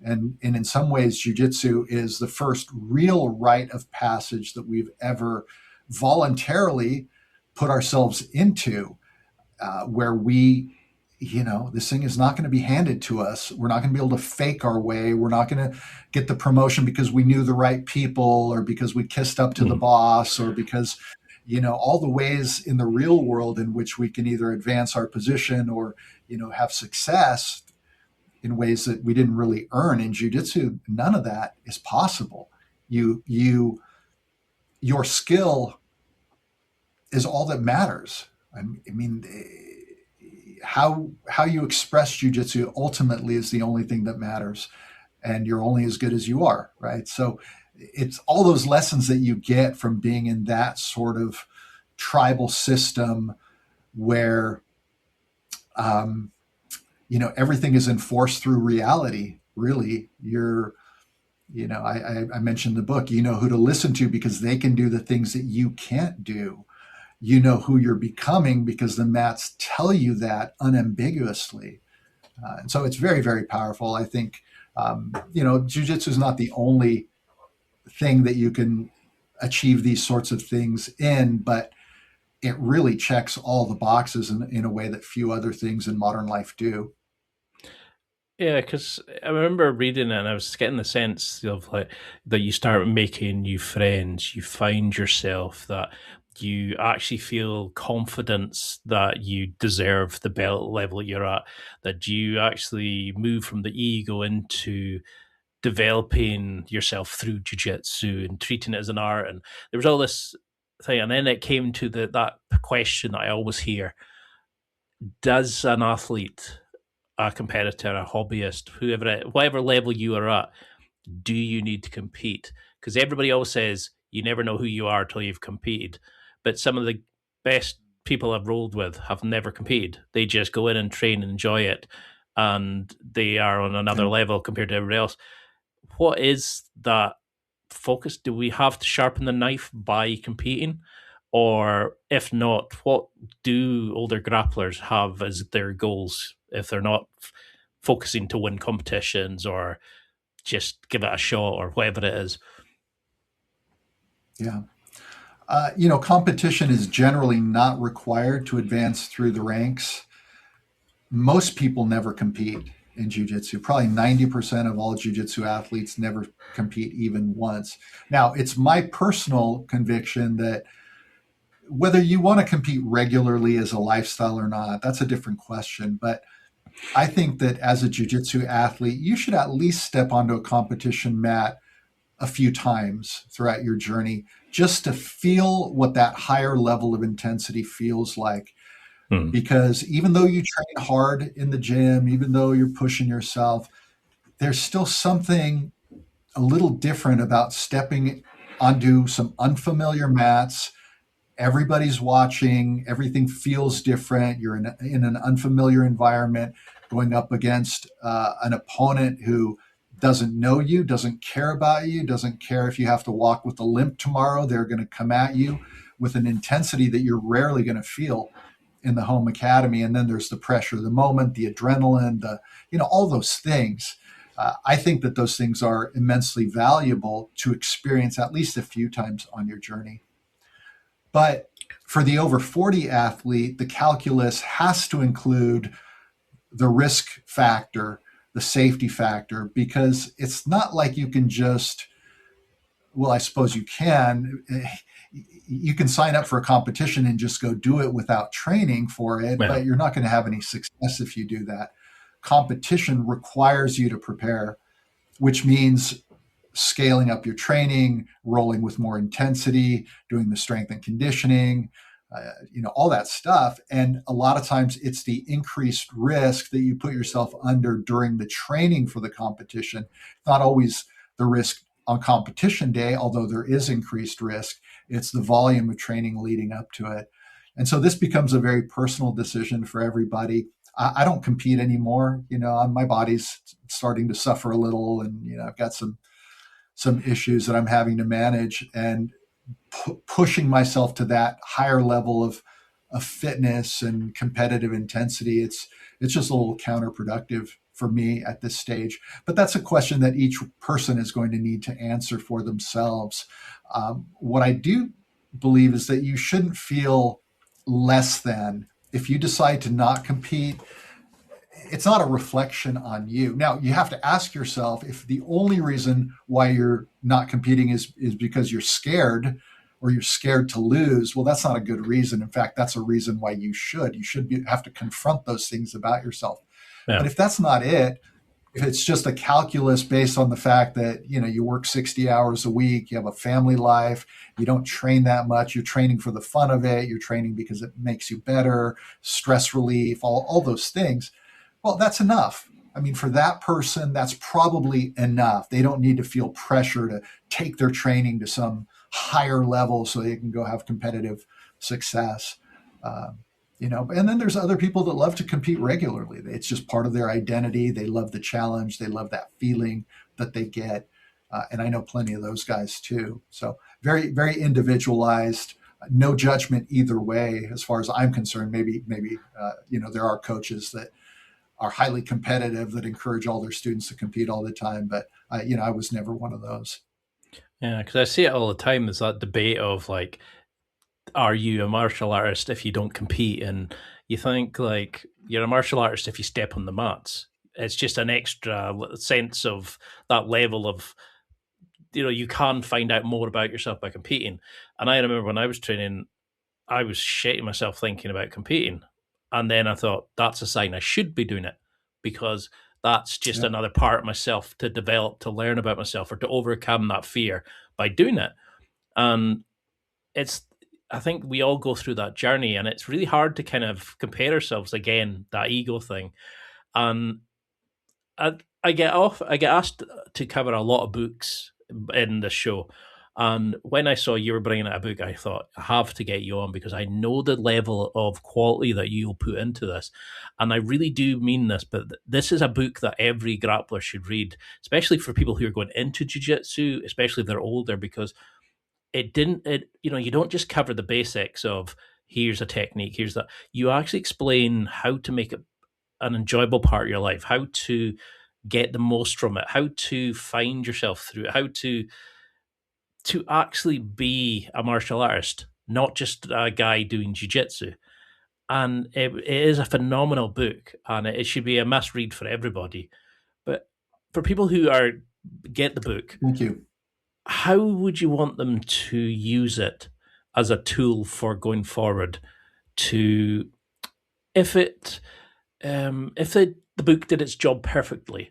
And in some ways, jiu-jitsu is the first real rite of passage that we've ever voluntarily put ourselves into, where we, this thing is not going to be handed to us. We're not going to be able to fake our way. We're not going to get the promotion because we knew the right people, or because we kissed up to the boss, or because, all the ways in the real world in which we can either advance our position or, have success in ways that we didn't really earn. In jiu-jitsu, none of that is possible. Your skill is all that matters. I mean, how you express jiu-jitsu ultimately is the only thing that matters, and you're only as good as you are, right? So it's all those lessons that you get from being in that sort of tribal system where, everything is enforced through reality. Really, I mentioned the book, who to listen to because they can do the things that you can't do. You know who you're becoming because the mats tell you that unambiguously. And so it's very, very powerful. I think, jiu-jitsu is not the only thing that you can achieve these sorts of things in, but it really checks all the boxes in a way that few other things in modern life do. Yeah, because I remember reading it and I was getting the sense of that you start making new friends, you find yourself, that you actually feel confidence that you deserve the belt level you're at, that you actually move from the ego into developing yourself through jiu-jitsu and treating it as an art. And there was all this thing, and then it came to that question that I always hear: does an athlete, a competitor, a hobbyist, whatever level you are at, do you need to compete? Because everybody always says you never know who you are till you've competed. But some of the best people I've rolled with have never competed. They just go in and train and enjoy it, and they are on another level compared to everybody else. What is that focus? Do we have to sharpen the knife by competing? Or if not, what do older grapplers have as their goals if they're not focusing to win competitions or just give it a shot or whatever it is? Yeah. Competition is generally not required to advance through the ranks. Most people never compete in jiu-jitsu. Probably 90% of all jiu-jitsu athletes never compete even once. Now, it's my personal conviction that whether you want to compete regularly as a lifestyle or not, that's a different question. But I think that as a jiu-jitsu athlete, you should at least step onto a competition mat a few times throughout your journey just to feel what that higher level of intensity feels like. Because even though you train hard in the gym, even though you're pushing yourself, there's still something a little different about stepping onto some unfamiliar mats. Everybody's watching. Everything feels different. You're in an unfamiliar environment, going up against an opponent who doesn't know you, doesn't care about you, doesn't care if you have to walk with a limp tomorrow. They're going to come at you with an intensity that you're rarely going to feel in the home academy. And then there's the pressure of the moment, the adrenaline, all those things. I think that those things are immensely valuable to experience at least a few times on your journey. But for the over 40 athlete, the calculus has to include the risk factor, the safety factor, because it's not like you can just, well, I suppose you can sign up for a competition and just go do it without training for it, but you're not going to have any success if you do that. Competition requires you to prepare which means scaling up your training, rolling with more intensity, doing the strength and conditioning, all that stuff. And a lot of times it's the increased risk that you put yourself under during the training for the competition, not always the risk on competition day, although there is increased risk. It's the volume of training leading up to it. And so this becomes a very personal decision for everybody. I don't compete anymore. My body's starting to suffer a little, and I've got some issues that I'm having to manage, and pushing myself to that higher level of fitness and competitive intensity. It's just a little counterproductive for me at this stage. But that's a question that each person is going to need to answer for themselves. What I do believe is that you shouldn't feel less than if you decide to not compete. It's not a reflection on you. Now, you have to ask yourself if the only reason why you're not competing is because you're scared, or you're scared to lose. Well, that's not a good reason. In fact, that's a reason why you should have to confront those things about yourself. Yeah. But if that's not it, if it's just a calculus based on the fact that, you work 60 hours a week, you have a family life, you don't train that much, you're training for the fun of it, you're training because it makes you better, stress relief, all those things, well, that's enough. I mean, for that person, that's probably enough. They don't need to feel pressure to take their training to some higher level so they can go have competitive success. And then there's other people that love to compete regularly. It's just part of their identity. They love the challenge. They love that feeling that they get. And I know plenty of those guys too. So very, very individualized, no judgment either way, as far as I'm concerned. Maybe there are coaches that are highly competitive that encourage all their students to compete all the time. But, I was never one of those. Yeah, because I see it all the time. There's that debate of like, are you a martial artist if you don't compete? And you think like you're a martial artist if you step on the mats. It's just an extra sense of that level of, you can find out more about yourself by competing. And I remember when I was training, I was shitting myself thinking about competing. And then I thought, that's a sign I should be doing it, because that's just another part of myself to develop, to learn about myself, or to overcome that fear by doing it. And I think we all go through that journey, and it's really hard to kind of compare ourselves again, that ego thing. And I get asked to cover a lot of books in the show. And when I saw you were bringing out a book, I thought, I have to get you on, because I know the level of quality that you'll put into this. And I really do mean this, but this is a book that every grappler should read, especially for people who are going into jiu-jitsu, especially if they're older, because you don't just cover the basics of here's a technique, here's that. You actually explain how to make it an enjoyable part of your life, how to get the most from it, how to find yourself through it, how to actually be a martial artist, not just a guy doing jiu-jitsu. And it is a phenomenal book, and it should be a must read for everybody. But for people who get the book, thank you. How would you want them to use it as a tool for going forward? If the book did its job perfectly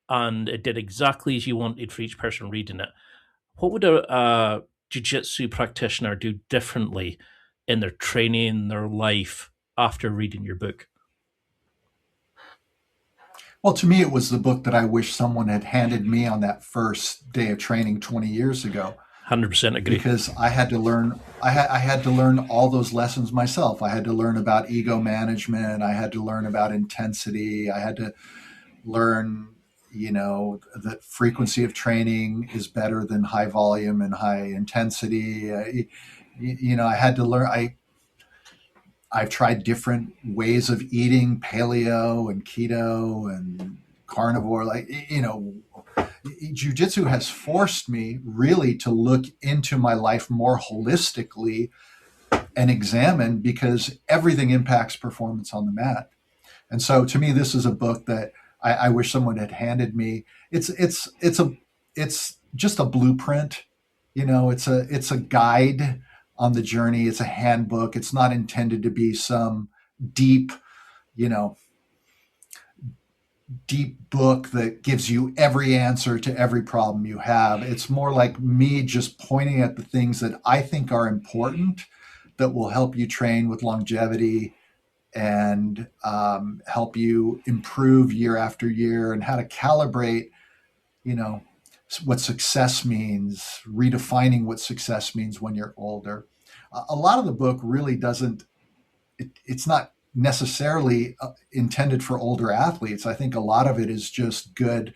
and it did exactly as you wanted for each person reading it, what would a jiu-jitsu practitioner do differently in their training, their life, after reading your book? Well, to me, it was the book that I wish someone had handed me on that first day of training 20 years ago. 100% agree. Because I had to learn, I had to learn all those lessons myself. I had to learn about ego management. I had to learn about intensity. I had to learn, that frequency of training is better than high volume and high intensity. I had to learn. I've tried different ways of eating, paleo and keto and carnivore. Jiu-jitsu has forced me really to look into my life more holistically and examine, because everything impacts performance on the mat. And so to me, this is a book that I wish someone had handed me. It's just a blueprint. It's a guide on the journey. It's a handbook. It's not intended to be some deep, deep book that gives you every answer to every problem you have. It's more like me just pointing at the things that I think are important that will help you train with longevity and help you improve year after year, and how to calibrate, you know, what success means, redefining what success means when you're older. A lot of the book really doesn't, it's not necessarily intended for older athletes. I think a lot of it is just good,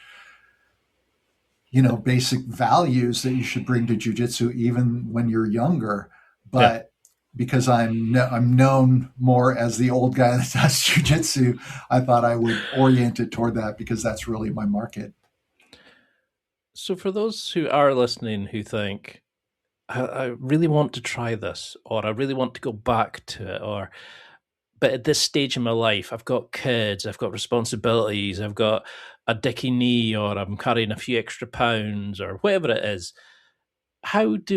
basic values that you should bring to jiu-jitsu even when you're younger. But because I'm known more as the old guy that does jiu-jitsu, I thought I would orient it toward that because that's really my market. So for those who are listening who think, I really want to try this, or I really want to go back to it, but at this stage in my life, I've got kids, I've got responsibilities, I've got a dicky knee, or I'm carrying a few extra pounds, or whatever it is. What do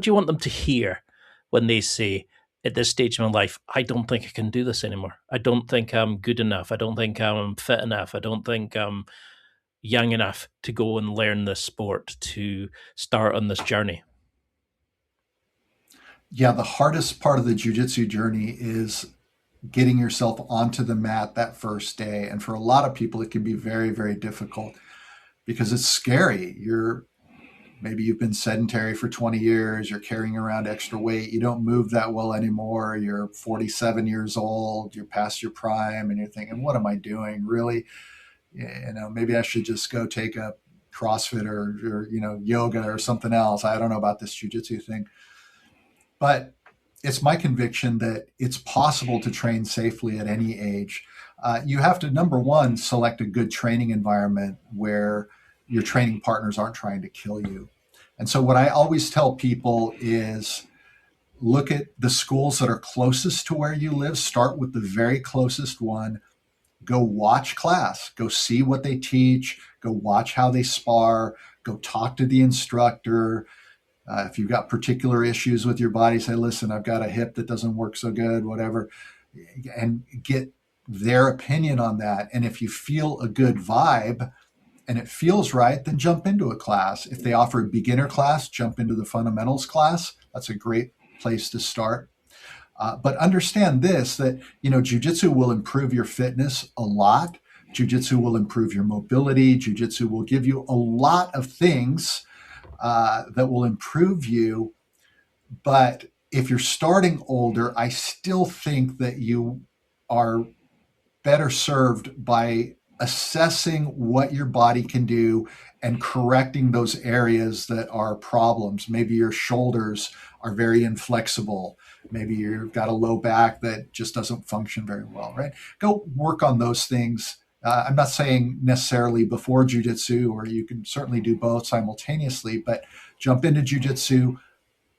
you want them to hear when they say, at this stage of my life, I don't think I can do this anymore. I don't think I'm good enough. I don't think I'm fit enough. I don't think I'm young enough to go and learn this sport, to start on this journey? Yeah, the hardest part of the jiu-jitsu journey is getting yourself onto the mat that first day. And for a lot of people, it can be very, very difficult because it's scary. Maybe you've been sedentary for 20 years, you're carrying around extra weight, you don't move that well anymore, you're 47 years old, you're past your prime, and you're thinking, what am I doing? Really? Maybe I should just go take a CrossFit or yoga or something else. I don't know about this jiu-jitsu thing. But it's my conviction that it's possible to train safely at any age. You have to, number one, select a good training environment where your training partners aren't trying to kill you. And so what I always tell people is look at the schools that are closest to where you live. Start with the very closest one. Go watch class. Go see what they teach. Go watch how they spar. Go talk to the instructor. If you've got particular issues with your body, say, listen, I've got a hip that doesn't work so good, whatever, and get their opinion on that. And if you feel a good vibe and it feels right, then jump into a class. If they offer a beginner class, jump into the fundamentals class. That's a great place to start. But understand this, that, jiu-jitsu will improve your fitness a lot. Jiu-jitsu will improve your mobility. Jiu-jitsu will give you a lot of things that will improve you. But if you're starting older, I still think that you are better served by assessing what your body can do and correcting those areas that are problems. Maybe your shoulders are very inflexible. Maybe you've got a low back that just doesn't function very well, right? Go work on those things. I'm not saying necessarily before jiu-jitsu, or you can certainly do both simultaneously, but jump into jiu-jitsu,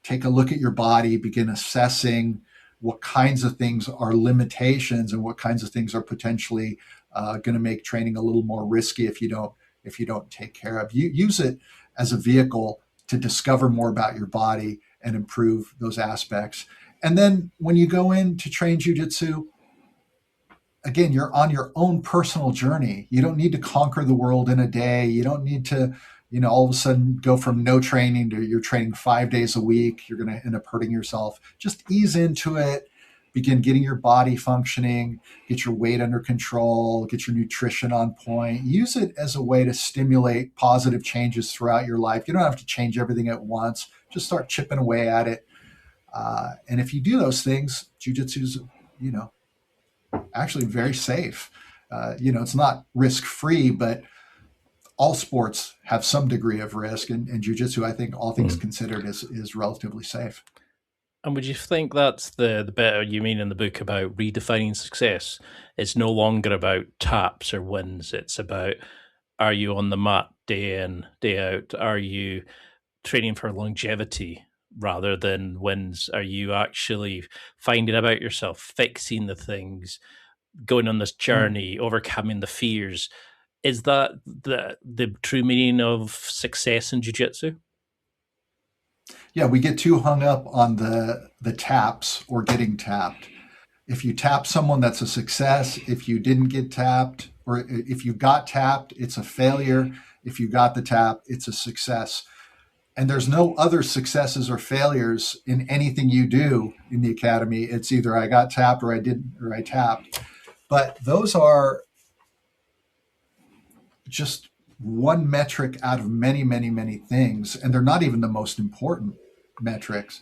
take a look at your body, begin assessing what kinds of things are limitations and what kinds of things are potentially going to make training a little more risky if you don't take care of. You use it as a vehicle to discover more about your body and improve those aspects. And then when you go in to train jiu-jitsu, again, you're on your own personal journey. You don't need to conquer the world in a day. You don't need to, all of a sudden go from no training to you're training 5 days a week. You're going to end up hurting yourself. Just ease into it. Begin getting your body functioning, get your weight under control, get your nutrition on point. Use it as a way to stimulate positive changes throughout your life. You don't have to change everything at once. Just start chipping away at it. And if you do those things, jiu-jitsu's, actually very safe. It's not risk-free, but all sports have some degree of risk, and jiu-jitsu, I think, all things considered, is relatively safe. And would you think that's the bit you mean in the book about redefining success? It's no longer about taps or wins. It's about, are you on the mat day in, day out? Are you training for longevity rather than wins? Are you actually finding about yourself, fixing the things, going on this journey, overcoming the fears? Is that the true meaning of success in jiu-jitsu? Yeah, we get too hung up on the taps or getting tapped. If you tap someone, that's a success. If you didn't get tapped, or if you got tapped, it's a failure. If you got the tap, it's a success. And there's no other successes or failures in anything you do in the academy. It's either I got tapped or I didn't, or I tapped. But those are just one metric out of many, many, many things. And they're not even the most important metrics.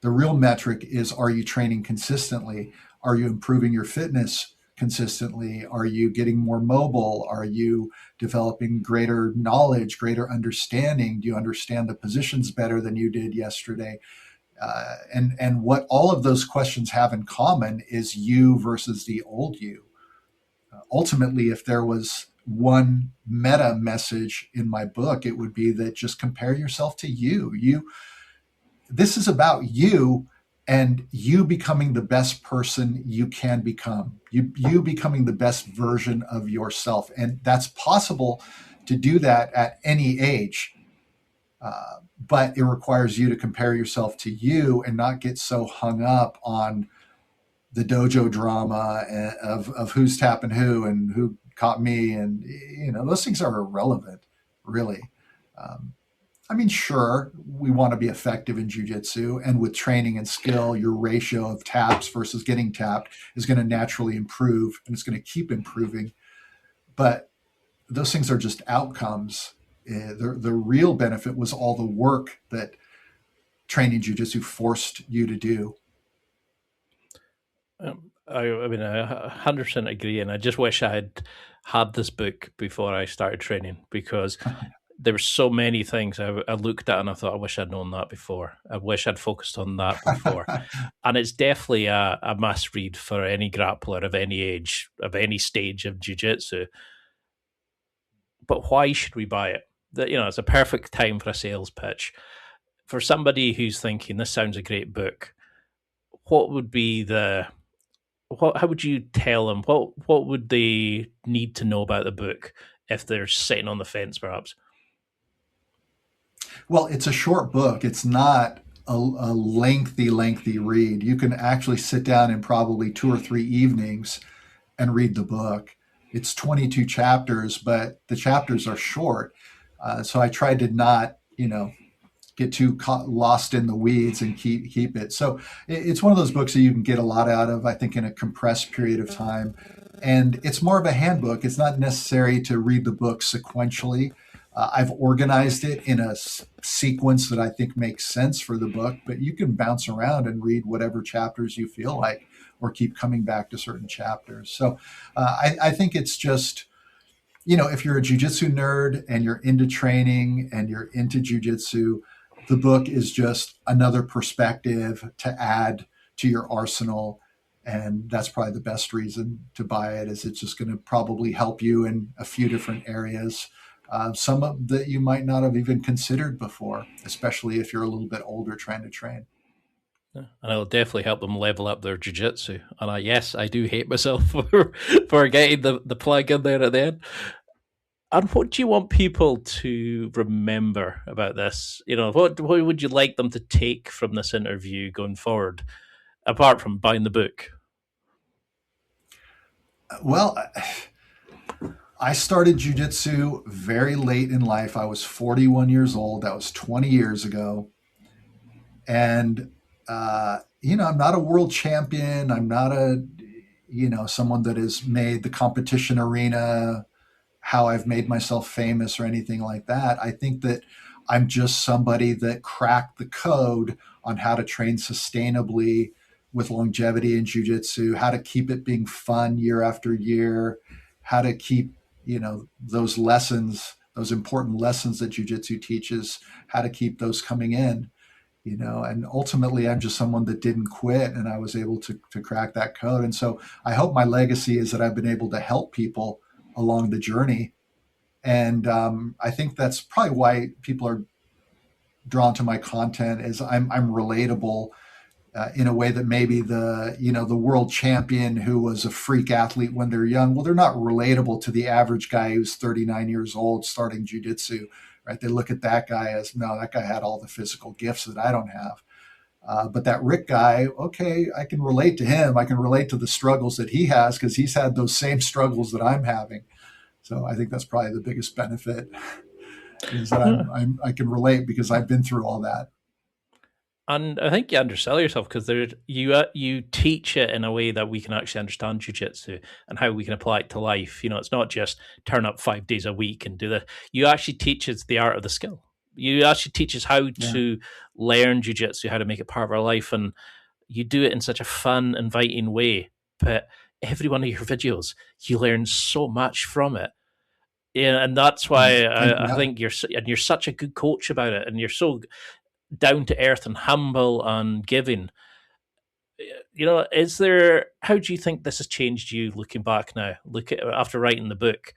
The real metric is, are you training consistently? Are you improving your fitness consistently? Are you getting more mobile? Are you developing greater knowledge, greater understanding? Do you understand the positions better than you did yesterday? And what all of those questions have in common is you versus the old you. Ultimately, if there was one meta message in my book, it would be that just compare yourself to you. This is about you and you becoming the best person you can become. You becoming the best version of yourself. And that's possible to do that at any age. But it requires you to compare yourself to you and not get so hung up on the dojo drama of who's tapping who and who caught me. And, those things are irrelevant, really. Sure, we want to be effective in jiu-jitsu, and with training and skill, your ratio of taps versus getting tapped is going to naturally improve, and it's going to keep improving. But those things are just outcomes. The real benefit was all the work that training jiu-jitsu forced you to do. I 100% agree, and I just wish I had this book before I started training, because there were so many things I looked at and I thought, I wish I'd known that before. I wish I'd focused on that before. And it's definitely a must read for any grappler of any age, of any stage of jiu-jitsu. But why should we buy it? It's a perfect time for a sales pitch. For somebody who's thinking, this sounds a great book, what would be how would you tell them? What would they need to know about the book if they're sitting on the fence, perhaps? Well, it's a short book. It's not a lengthy read. You can actually sit down in probably 2 or 3 evenings and read the book. It's 22 chapters, but the chapters are short. So I tried to not, get too lost in the weeds and keep it. So it's one of those books that you can get a lot out of, I think, in a compressed period of time. And it's more of a handbook. It's not necessary to read the book sequentially. I've organized it in a sequence that I think makes sense for the book, but you can bounce around and read whatever chapters you feel like, or keep coming back to certain chapters. So I think it's just, if you're a jiu-jitsu nerd and you're into training and you're into jiu-jitsu, the book is just another perspective to add to your arsenal. And that's probably the best reason to buy it, is it's just going to probably help you in a few different areas. Some of that you might not have even considered before, especially if you're a little bit older trying to train. And it'll definitely help them level up their jiu-jitsu. And I do hate myself for getting the plug in there at the end. And what do you want people to remember about this? What would you like them to take from this interview going forward, apart from buying the book? Well, I started jiu-jitsu very late in life. I was 41 years old. That was 20 years ago. And, I'm not a world champion. I'm not someone that has made the competition arena how I've made myself famous or anything like that. I think that I'm just somebody that cracked the code on how to train sustainably with longevity in jiu-jitsu, how to keep it being fun year after year, how to keep, those lessons, those important lessons that jiu-jitsu teaches, how to keep those coming in, and ultimately I'm just someone that didn't quit, and I was able to crack that code. And so I hope my legacy is that I've been able to help people along the journey. And I think that's probably why people are drawn to my content, is I'm relatable in a way that maybe the world champion who was a freak athlete when they're young, well, they're not relatable to the average guy who's 39 years old starting jiu-jitsu, right? They look at that guy as, no, that guy had all the physical gifts that I don't have. But that Rick guy, okay, I can relate to him. I can relate to the struggles that he has because he's had those same struggles that I'm having. So I think that's probably the biggest benefit is that I can relate because I've been through all that. And I think you undersell yourself because you teach it in a way that we can actually understand jiu-jitsu and how we can apply it to life. It's not just turn up 5 days a week and do that. You actually teach us the art of the skill. You actually teach us how to learn jiu-jitsu, how to make it part of our life, and you do it in such a fun, inviting way. But every one of your videos, you learn so much from it. Yeah, and that's why I think you're such a good coach about it, and you're so down to earth and humble and giving. How do you think this has changed you looking back now? After writing the book,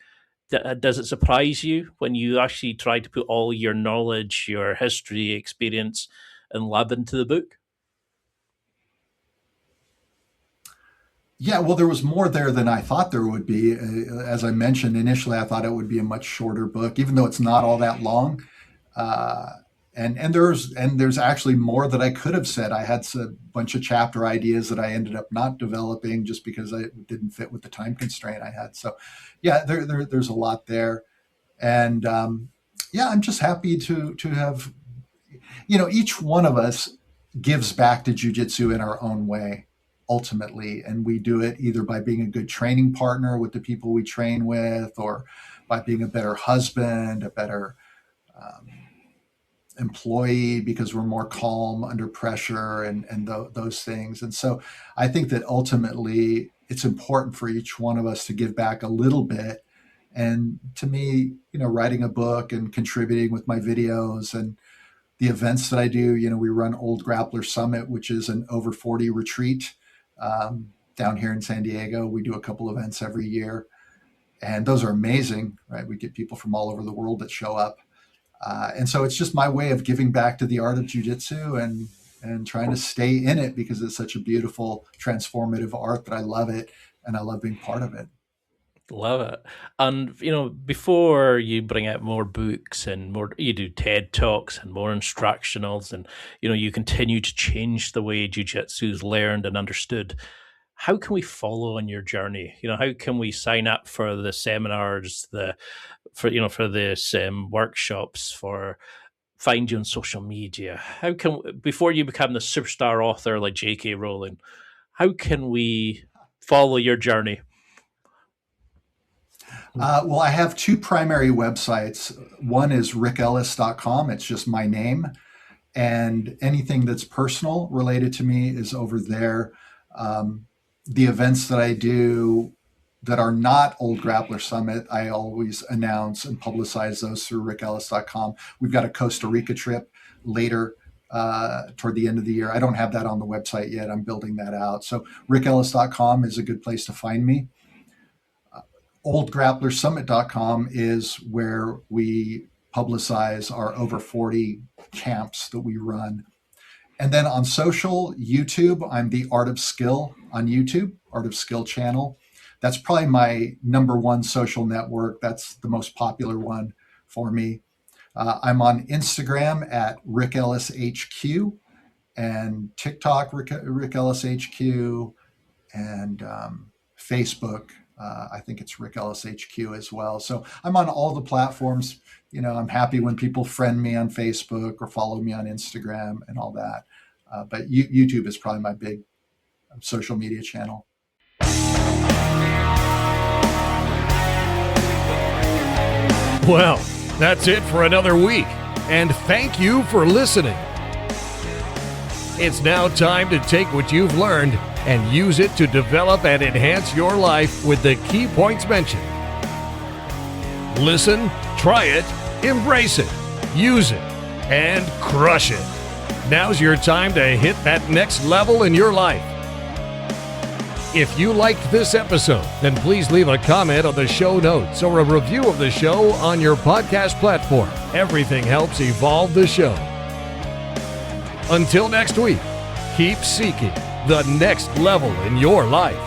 does it surprise you when you actually try to put all your knowledge, your history, experience, and lab into the book? Yeah, well, there was more there than I thought there would be. As I mentioned initially, I thought it would be a much shorter book, even though it's not all that long. And there's actually more that I could have said. I had a bunch of chapter ideas that I ended up not developing just because it didn't fit with the time constraint I had. So, yeah, there's a lot there, and I'm just happy to have, each one of us gives back to jiu-jitsu in our own way, ultimately, and we do it either by being a good training partner with the people we train with, or by being a better husband, a better employee because we're more calm under pressure and those things. And so I think that ultimately it's important for each one of us to give back a little bit. And to me, writing a book and contributing with my videos and the events that I do, we run Old Grappler Summit, which is an over 40 retreat down here in San Diego. We do a couple events every year, and those are amazing, right? We get people from all over the world that show up. And so it's just my way of giving back to the art of jiu-jitsu and trying to stay in it because it's such a beautiful, transformative art that I love it and I love being part of it. Love it. And, before you bring out more books and more, you do TED Talks and more instructionals and, you continue to change the way jiu-jitsu is learned and understood. How can we follow on your journey? How can we sign up for the seminars, for the workshops, for find you on social media? How can, before you become the superstar author like J.K. Rowling, how can we follow your journey? Well, I have two primary websites. One is rickellis.com. It's just my name. And anything that's personal related to me is over there. The events that I do that are not Old Grappler Summit, I always announce and publicize those through rickellis.com. We've got a Costa Rica trip later toward the end of the year. I don't have that on the website yet. I'm building that out. So rickellis.com is a good place to find me. OldGrapplerSummit.com is where we publicize our over 40 camps that we run. And then on social, YouTube, I'm the Art of Skill on YouTube, Art of Skill channel. That's probably my number one social network. That's the most popular one for me. I'm on Instagram at Rick Ellis HQ and TikTok, Rick Ellis HQ, and Facebook. I think it's Rick Ellis HQ as well. So I'm on all the platforms. I'm happy when people friend me on Facebook or follow me on Instagram and all that. But YouTube is probably my big social media channel. Well, that's it for another week. And thank you for listening. It's now time to take what you've learned and use it to develop and enhance your life with the key points mentioned. Listen, try it, embrace it, use it, and crush it. Now's your time to hit that next level in your life. If you liked this episode, then please leave a comment on the show notes or a review of the show on your podcast platform. Everything helps evolve the show. Until next week, keep seeking the next level in your life.